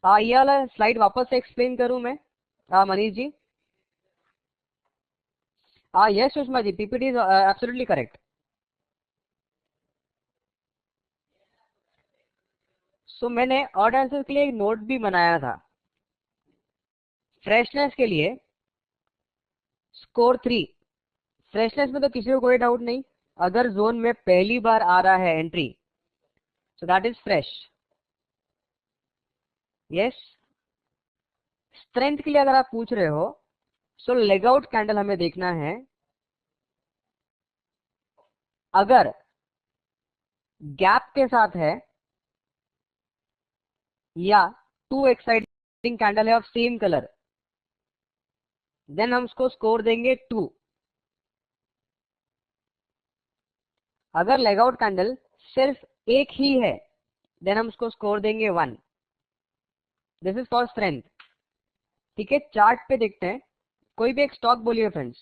Speaker 1: ये वाला स्लाइड वापस से एक्सप्लेन करूं मैं, Manish ji? Yes Sushma ji, PPT is absolutely correct. So मैंने ऑड आंसर के लिए एक नोट भी बनाया था। फ्रेशनेस के लिए स्कोर 3। फ्रेशनेस में तो किसी को कोई डाउट नहीं, अगर जोन में पहली बार आ रहा है entry, so that is fresh. Yes. Strength के लिए अगर आप पूछ रहे हो, सो लेग आउट कैंडल हमें देखना है। अगर गैप के साथ है या टू एक्साइटिंग कैंडल है ऑफ सेम कलर, देन हम उसको स्कोर देंगे 2। अगर लेग आउट कैंडल सिर्फ एक ही है, देन हम उसको स्कोर देंगे 1। This is for strength. ठीक है, चार्ट पे देखते हैं। कोई भी एक स्टॉक बोलिए friends.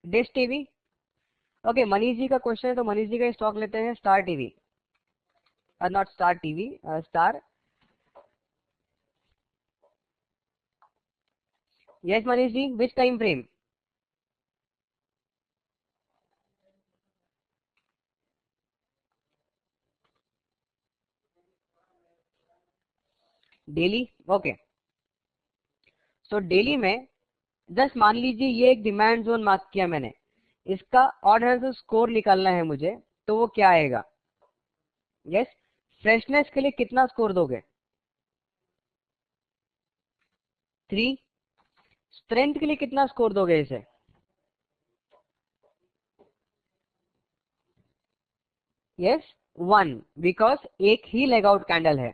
Speaker 1: Dish TV. Okay, Manish ji का क्वेश्चन है तो मनीष जी का स्टॉक लेते हैं, star TV. Not star TV, star. Yes Manish ji, which time frame? Daily. Okay, so daily में जस्ट मान लीजिए ये एक डिमांड जोन मार्क किया मैंने, इसका ऑर्डर से स्कोर निकालना है मुझे, तो वो क्या आएगा? यस। फ्रेशनेस के लिए कितना स्कोर दोगे? 3। स्ट्रेंथ के लिए कितना स्कोर दोगे इसे? यस, 1, बिकॉज एक ही लेग आउट कैंडल है।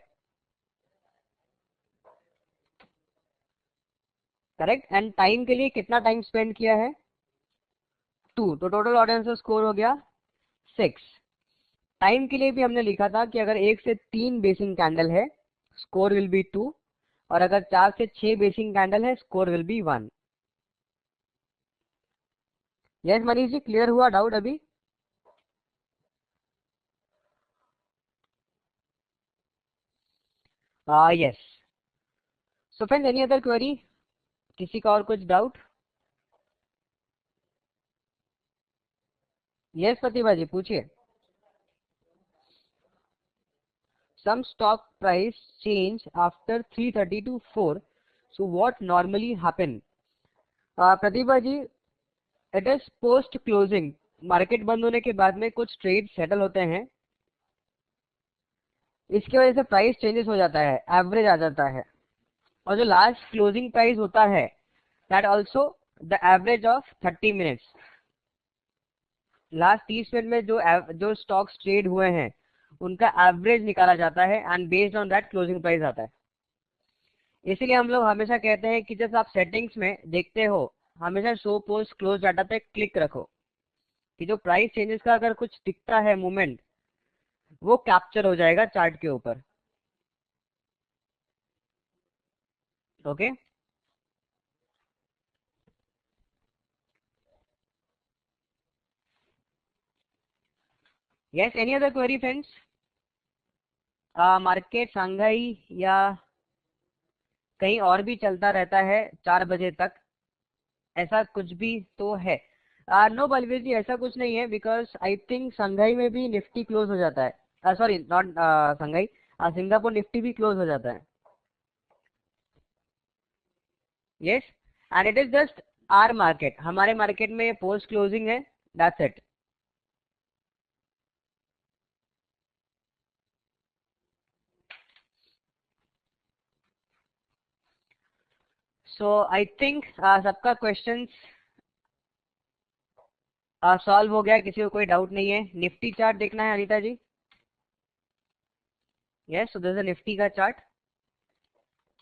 Speaker 1: करेक्ट। एंड टाइम के लिए कितना टाइम स्पेंड किया है? 2, तो टोटल ऑडियंस स्कोर हो गया 6। टाइम के लिए भी हमने लिखा था कि अगर 1 से 3 बेसिंग कैंडल है, स्कोर विल बी 2, और अगर 4 से 6 बेसिंग कैंडल है, score will be 1। Yes Manish ji, clear हुआ डाउट अभी? Yes. So friends, any other query? किसी का और कुछ डाउट? यस प्रतिभा जी, पूछिए। Some stock price change after 3:30 to 4. So what normally happen? Pratibha ji, it is post closing. Market बंद होने के बाद में कुछ ट्रेड सेटल होते हैं, इसकी वजह से प्राइस चेंजेस हो जाता है, एवरेज आ जाता है। और जो लास्ट क्लोजिंग प्राइस होता है, that also the average of 30 minutes. Last 30 minute में जो स्टॉक्स ट्रेड हुए हैं, उनका एवरेज निकाला जाता है and based on that closing price आता है। इसीलिए हम लोग हमेशा कहते हैं कि जब आप सेटिंग्स में देखते हो, हमेशा शो पोस्ट क्लोज डाटा पे क्लिक रखो, कि जो प्राइस चेंजेस का अगर कुछ दिखता है मूवमेंट, वो कैप्चर हो जाएगा चार्ट के ऊपर। Okay. Yes, any other query friends? Market Shanghai या कहीं और भी चलता रहता है 4 बजे तक, ऐसा कुछ भी तो है? नो बलवीर जी, ऐसा कुछ नहीं है, बिकॉज आई थिंक शंघाई में भी निफ्टी क्लोज हो जाता है, sorry not Shanghai, Singapore Nifty भी क्लोज हो जाता है। Yes, and it is just our market, हमारे मार्केट में पोस्ट क्लोजिंग है, that's it. So I think सबका क्वेश्चन सॉल्व हो गया, किसी को कोई डाउट नहीं है। निफ्टी चार्ट देखना है Anita ji? Yes, so this is Nifty का chart,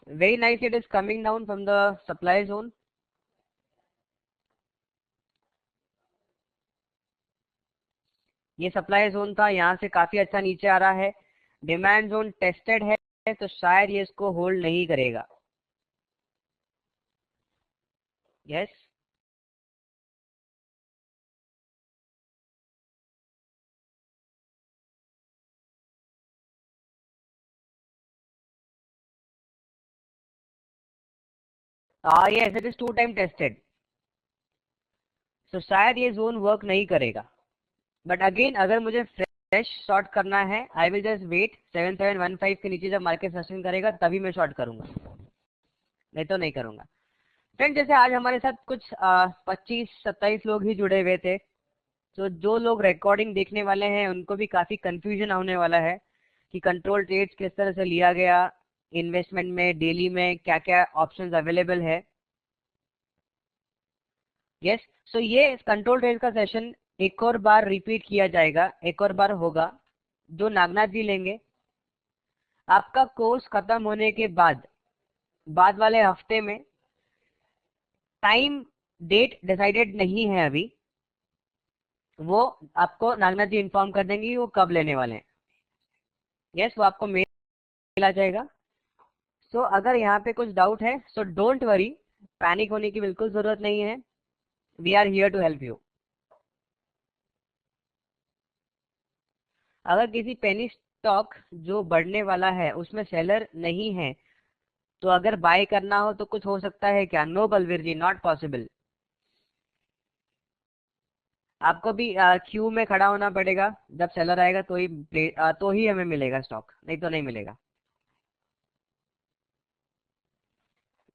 Speaker 1: very nice, it is coming down from the supply zone. ये सप्लाई जोन था, यहाँ से काफी अच्छा नीचे आ रहा है, डिमांड जोन टेस्टेड है, तो शायद ये इसको होल्ड नहीं करेगा। Yes, yes it is 2 time tested, तो शायद ये जोन वर्क नहीं करेगा। बट अगेन, अगर मुझे फ्रेश शॉर्ट करना है, आई विल जस्ट वेट 7715 के नीचे जब मार्केट सस्टेन करेगा तभी मैं शॉर्ट करूंगा, नहीं तो नहीं करूंगा। फ्रेंड, जैसे आज हमारे साथ कुछ 25-27 लोग ही जुड़े हुए थे, तो जो लोग रिकॉर्डिंग देखने वाले हैं उनको भी काफी कंफ्यूजन होने वाला है कि कंट्रोल ट्रेड्स किस तरह से लिया गया, इन्वेस्टमेंट में डेली में क्या क्या ऑप्शंस अवेलेबल है। यस, सो ये कंट्रोल ट्रेड का सेशन एक और बार रिपीट किया जाएगा, एक और बार होगा, जो नागनाथ जी लेंगे। आपका कोर्स खत्म होने के बाद वाले हफ्ते में, टाइम डेट डिसाइडेड नहीं है अभी, वो आपको नागनाथ जी इन्फॉर्म कर देंगे वो कब लेने वाले हैं। यस, वो आपको मेल आ जाएगा। सो अगर यहाँ पे कुछ डाउट है, सो डोंट वरी, पैनिक होने की बिल्कुल जरूरत नहीं है, we are here to help you. अगर किसी पेनी स्टॉक जो बढ़ने वाला है उसमें सेलर नहीं है, तो अगर बाय करना हो तो कुछ हो सकता है क्या? No Balveer ji, not possible. आपको भी क्यू में खड़ा होना पड़ेगा, जब सेलर आएगा तो ही हमें मिलेगा स्टॉक, नहीं तो नहीं मिलेगा।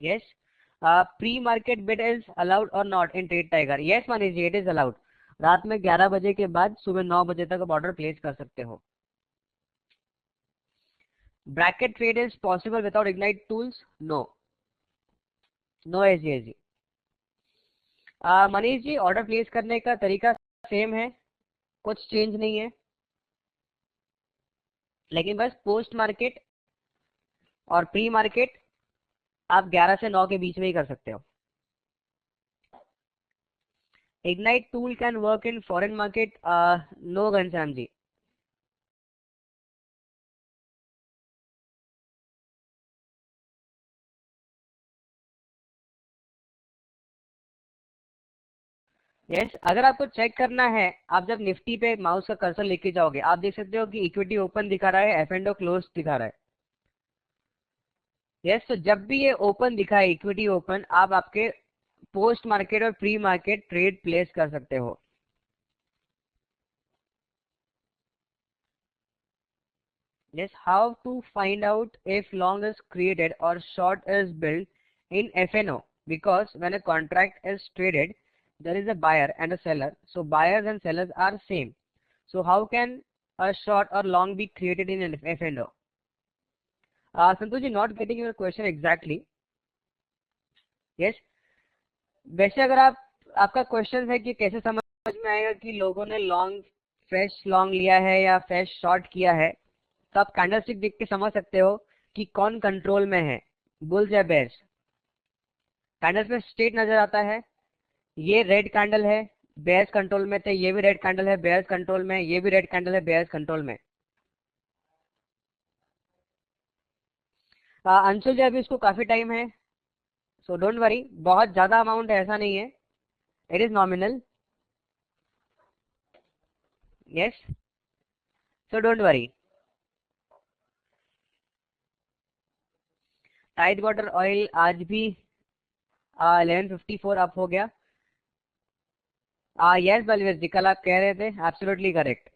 Speaker 1: Yes, pre market bid is allowed और not in trade tiger? Yes Manish ji, it is allowed. रात में 11 बजे के बाद सुबह 9 बजे तक आप ऑर्डर प्लेस कर सकते हो। Bracket trade is possible without ignite tools? No, no एसजीएसजी। मनीष जी, ऑर्डर प्लेस करने का तरीका सेम है, कुछ चेंज नहीं है, लेकिन बस पोस्ट मार्केट और प्री मार्केट आप 11 से 9 के बीच में ही कर सकते हो। Ignite tool can work in foreign market? No Ghanshyam ji. Yes, अगर आपको चेक करना है, आप जब निफ्टी पे माउस का कर्सर लेके जाओगे, आप देख सकते हो कि इक्विटी ओपन दिखा रहा है, एफ एंड ओ क्लोज दिखा रहा है। यस, तो जब भी ये ओपन दिखाए, इक्विटी ओपन, आप आपके पोस्ट मार्केट और प्री मार्केट ट्रेड प्लेस कर सकते हो। Yes, how to find out if long is created or short is built in FNO? Because when a contract is traded, there is a buyer and a seller. So buyers and sellers are same. So how can a short or long be created in an FNO? Santosh ji, not getting your question exactly. Yes. वैसे अगर आपका क्वेश्चन है कि कैसे समझ में आएगा कि लोगों ने लॉन्ग फ्रेश लॉन्ग लिया है या फ्रेश शॉर्ट किया है, तो आप कैंडलस्टिक देख के समझ सकते हो कि कौन कंट्रोल में है, बुल्स या बेयर्स। कैंडल्स में स्टेट नजर आता है, ये रेड कैंडल है, बेयर्स कंट्रोल में थे, ये भी रेड कैंडल है, बेयर्स कंट्रोल में, ये भी रेड कैंडल है, बेयर्स कंट्रोल में। अंशुल जी, अभी इसको काफी टाइम है, सो डोंट वरी, बहुत ज्यादा अमाउंट है ऐसा नहीं है, it is nominal. Yes, so don't worry. Tide Water Oil आज भी 1154 अप हो गया। यस बलवीर जी, कल आप कह रहे थे, absolutely correct.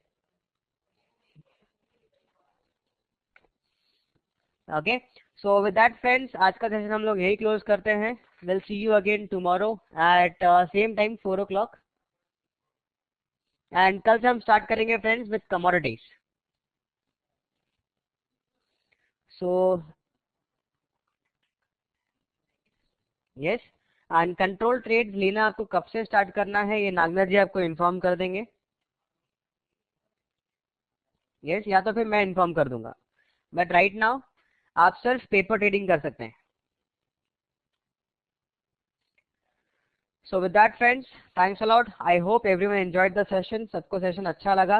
Speaker 1: Okay, so with that friends, आज का सेशन हम लोग यही क्लोज करते हैं। Will see you again tomorrow at same time 4 o'clock, and कल से हम स्टार्ट करेंगे friends with commodities. So yes, and control trades लेना आपको कब से स्टार्ट करना है ये नागनाथ जी आपको इन्फॉर्म कर देंगे। यस, या तो फिर मैं इन्फॉर्म कर दूंगा, बट राइट नाउ आप सिर्फ पेपर ट्रेडिंग कर सकते हैं। So with that friends, thanks a lot. I hope everyone enjoyed the session. सबको सेशन अच्छा लगा?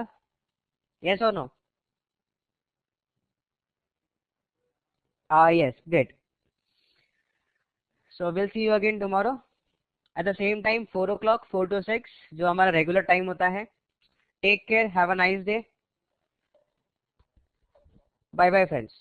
Speaker 1: Yes or no? Yes, great. So we'll see you again tomorrow at the same time 4 o'clock, 4 to 6 जो हमारा रेगुलर टाइम होता है। Take care, have a nice day. Bye bye friends.